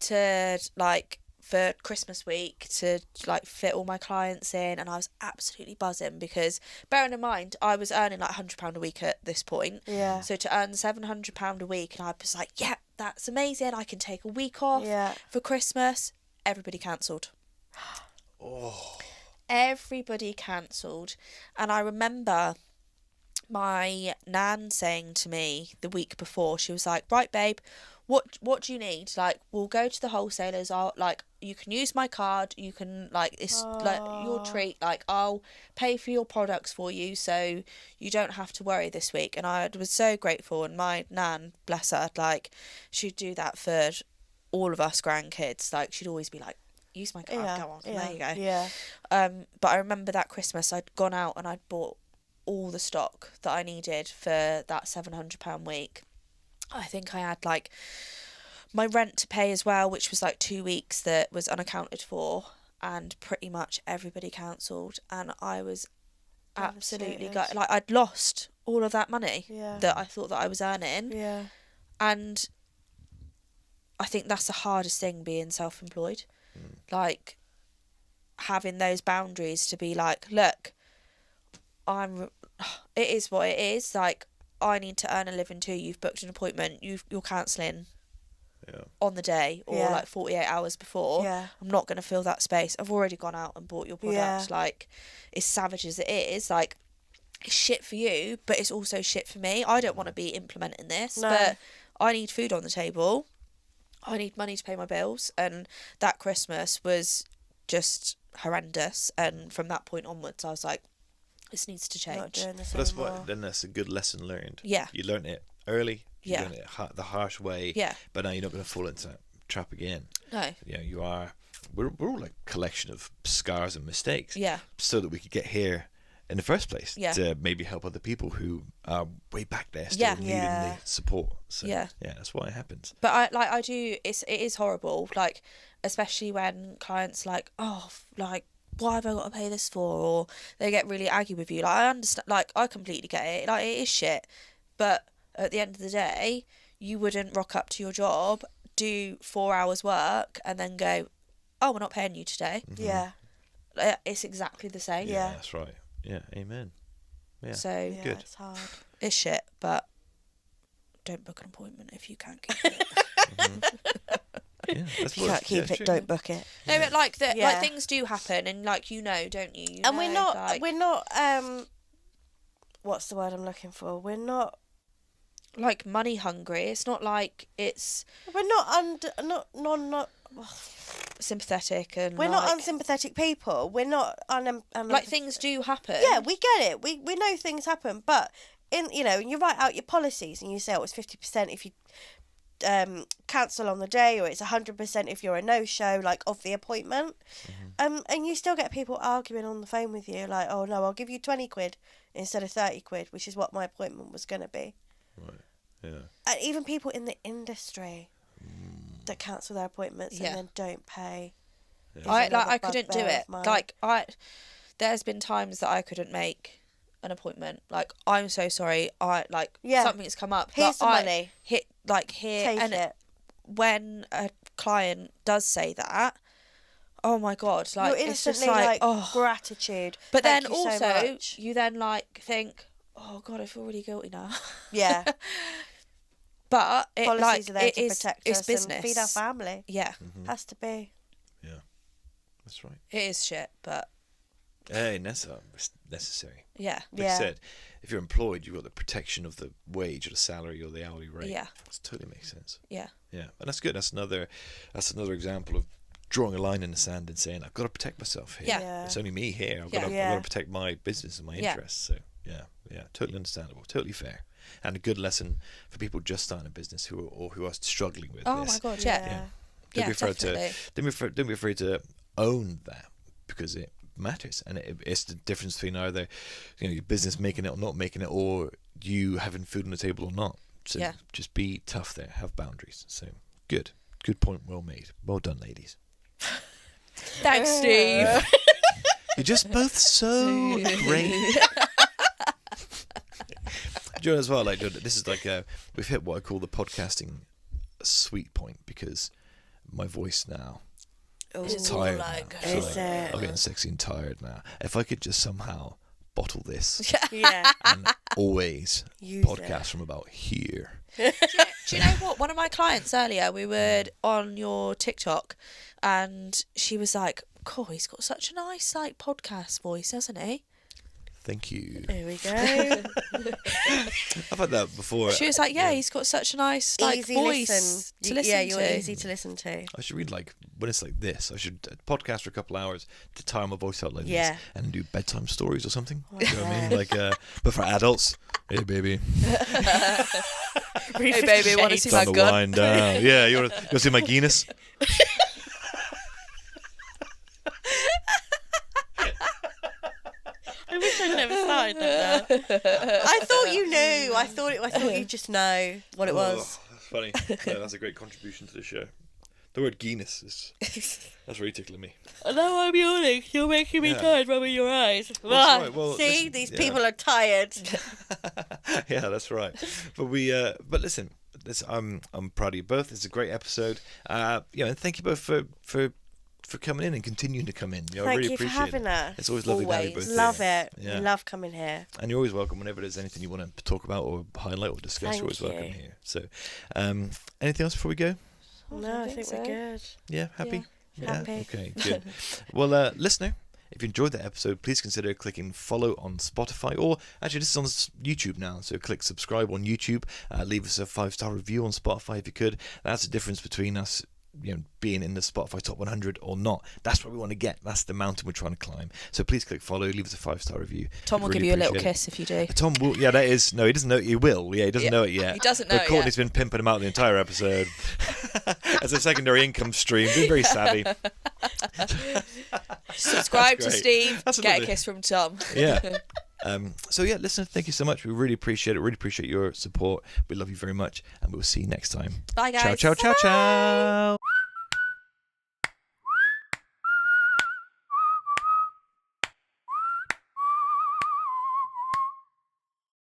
S2: to like for Christmas week to like fit all my clients in, and I was absolutely buzzing because, bearing in mind, I was earning like £100 a week at this point.
S3: Yeah.
S2: So to earn £700 a week, and I was like, yeah, that's amazing. I can take a week off for Christmas. Everybody cancelled. Everybody cancelled. And I remember my nan saying to me the week before, she was like, right, babe, what do you need? Like, we'll go to the wholesalers. You can use my card. You can, like, it's like your treat. Like, I'll pay for your products for you, so you don't have to worry this week. And I was so grateful. And my nan, bless her, like, she'd do that for all of us grandkids. Like, she'd always be like, use my card, go on, there you go.
S3: Yeah.
S2: But I remember that Christmas I'd gone out and I'd bought all the stock that I needed for that £700 week. I think I had like my rent to pay as well, which was like 2 weeks that was unaccounted for. and pretty much everybody cancelled, and I was absolutely
S3: Devastated.
S2: like I'd lost all of that money
S3: Yeah.
S2: that I thought that I was earning.
S3: Yeah.
S2: And I think that's the hardest thing, being self-employed. Like, having those boundaries to be like, look, it is what it is. Like, I need to earn a living too. You've booked an appointment. You're cancelling on the day or
S3: Yeah.
S2: like 48 hours before.
S3: Yeah.
S2: I'm not going to fill that space. I've already gone out and bought your product.
S3: Yeah.
S2: Like, as savage as it is, like, it's shit for you, but it's also shit for me. I don't want to be implementing this,
S3: No.
S2: but I need food on the table. I need money to pay my bills. And that Christmas was just horrendous. And from that point onwards, I was like, this needs to
S3: Not
S2: change.
S3: doing this
S1: But that's
S3: anymore.
S1: what. Then that's a good lesson learned.
S2: Yeah.
S1: You learned it early. You
S2: Yeah.
S1: learned it the harsh way.
S2: Yeah.
S1: But now you're not going to fall into that trap again.
S2: No.
S1: Yeah, you are. We're all like a collection of scars and mistakes.
S2: Yeah.
S1: So that we could get here in the first place.
S2: Yeah.
S1: To maybe help other people who are way back there still
S2: Yeah.
S1: needing
S3: Yeah.
S1: the support. So,
S2: Yeah.
S1: Yeah, that's why it happens.
S2: But it is horrible. Like, especially when clients like, oh, like, why have I got to pay this for? Or they get really aggy with you. Like, I understand. Like, I completely get it. Like, it is shit. But at the end of the day, you wouldn't rock up to your job, do 4 hours work, and then go, oh, we're not paying you today.
S3: Yeah.
S2: It's exactly the same.
S3: Yeah.
S1: That's right. Yeah, amen. Yeah.
S2: So
S3: Yeah,
S1: Good.
S3: it's hard.
S2: it's shit, but don't book an appointment if you can't keep it.
S1: Yeah, that's
S3: If you
S1: what-
S3: can't keep
S1: yeah,
S3: it,
S1: true.
S3: don't book it.
S2: No, but like
S3: Yeah.
S2: like things do happen, and like don't you? You
S3: And
S2: know, like,
S3: we're not what's the word I'm looking for? We're not
S2: like money hungry. It's not like it's sympathetic and
S3: we're
S2: like,
S3: not unsympathetic people. We're not
S2: like things do happen.
S3: Yeah, we get it. We know things happen, but you write out your policies and you say, oh, it's 50% if you cancel on the day, or it's 100% if you're a no-show, like, of the appointment. And you still get people arguing on the phone with you, like, oh no, I'll give you 20 quid instead of 30 quid, which is what my appointment was going to be.
S1: Right. Yeah.
S3: And even people in the industry that cancel their appointments
S2: Yeah.
S3: and then don't pay.
S1: Yeah.
S3: is
S2: I
S3: another
S2: couldn't do
S3: bugbear
S2: it.
S3: of mine.
S2: Like there's been times that I couldn't make an appointment. Like, I'm so sorry.
S3: Yeah.
S2: Something's come up.
S3: Here's
S2: but
S3: the
S2: I
S3: money.
S2: Here
S3: Take
S2: and
S3: it.
S2: when a client does say that, oh my god, like,
S3: You're
S2: it's just
S3: instantly
S2: like, oh.
S3: gratitude.
S2: But
S3: Thank
S2: then
S3: you so
S2: also
S3: much.
S2: you then like think, oh god, I feel really guilty now.
S3: Yeah.
S2: But it
S3: Policies
S2: like
S3: are there
S2: it
S3: to
S2: is
S3: protect
S2: it's
S3: us
S2: business.
S3: and feed our family.
S2: Yeah,
S3: Has to be.
S1: Yeah. That's right.
S2: it is shit, but
S1: Hey, necessary.
S2: yeah,
S1: Like I said, if you're employed, you've got the protection of the wage or the salary or the hourly rate.
S2: Yeah.
S1: That totally makes sense.
S2: yeah,
S1: Yeah, and that's good. That's another example of drawing a line in the sand and saying, I've got to protect myself here.
S2: Yeah.
S3: Yeah.
S1: It's only me here. I've
S2: Yeah.
S1: got
S3: Yeah.
S1: to protect my business and my
S2: Yeah.
S1: interests. So yeah, totally understandable, totally fair, and a good lesson for people just starting a business who are struggling with
S2: Oh
S1: this.
S2: my god, yeah,
S1: Yeah.
S2: yeah,
S1: Don't be afraid
S2: definitely.
S1: don't be afraid to own that, because it matters, and it's the difference between either your business making it or not making it, or you having food on the table or not. So
S2: Yeah.
S1: just be tough there, have boundaries. So good point, well made, well done, ladies.
S2: Thanks, Steve.
S1: You're just both so great. Do you know as well, like, this is like we've hit what I call the podcasting sweet point, because my voice now is tired.
S2: like,
S1: now.
S3: is it?
S1: I'm getting sexy and tired now. If I could just somehow bottle this
S3: Yeah.
S1: and always
S3: Use
S1: podcast from about here.
S2: Do you know what? One of my clients earlier, we were on your TikTok, and she was like, "Cool, he's got such a nice like podcast voice, hasn't he?"
S1: Thank you.
S3: Here we go.
S1: I've had that before.
S2: She was like, "Yeah, he's got such a nice like
S3: Easy
S2: voice
S3: listen.
S2: to listen
S3: Yeah, you're
S2: to."
S3: easy to listen to.
S1: I should read, like, when it's like this, I should podcast for a couple hours to tire my voice out like
S3: Yeah.
S1: this, and do bedtime stories or something. You know what I mean? Like, but for adults. Hey, baby.
S2: Hey, baby, want to see my
S1: Time to
S2: gun?
S1: wind down. Yeah, you want to see my Guinness?
S3: I wish I'd never started that. I thought you knew. I thought you just know what it was.
S1: Oh, that's funny. Yeah, that's a great contribution to the show. The word Guinness is that's really tickling me.
S3: Now I'm yawning. You're making me tired, rubbing your eyes.
S1: That's right. Well,
S3: see,
S1: listen,
S3: these people are tired.
S1: Yeah, that's right. But listen, I'm proud of you both. It's a great episode. And thank you both for coming in and continuing to come in. I
S3: Thank
S1: really
S3: you for
S1: appreciate
S3: having
S1: it.
S3: us.
S1: It's always lovely to have you both.
S3: Love
S1: here.
S3: it.
S1: Yeah.
S3: We love coming here.
S1: And you're always welcome whenever there's anything you want to talk about or highlight or discuss. You're always welcome here. So, anything else before we go?
S3: No, I think we're good.
S1: Yeah, happy?
S3: Yeah. Happy.
S1: Okay, good. Well, listener, if you enjoyed that episode, please consider clicking follow on Spotify, or actually this is on YouTube now, so click subscribe on YouTube. Leave us a 5-star review on Spotify if you could. That's the difference between us being in the Spotify top 100 or not. That's what we want to get. That's the mountain we're trying to climb. So please click follow, leave us a 5-star review.
S2: Tom will give you a little kiss if you do.
S1: Tom will. Yeah, that is. No, he doesn't know. He will. Yeah, he doesn't know it yet.
S2: He doesn't know
S1: but
S2: it
S1: Courtney's
S2: yet.
S1: been pimping him out the entire episode as a secondary income stream. Being very savvy.
S2: Subscribe to
S1: great.
S2: Steve.
S1: That's
S2: Get a
S1: lovely.
S2: kiss from Tom.
S1: Yeah. So yeah, listen, thank you so much. We really appreciate it. Really appreciate your support. We love you very much, and we'll see you next time.
S2: Bye, guys.
S1: Ciao, ciao, ciao, ciao.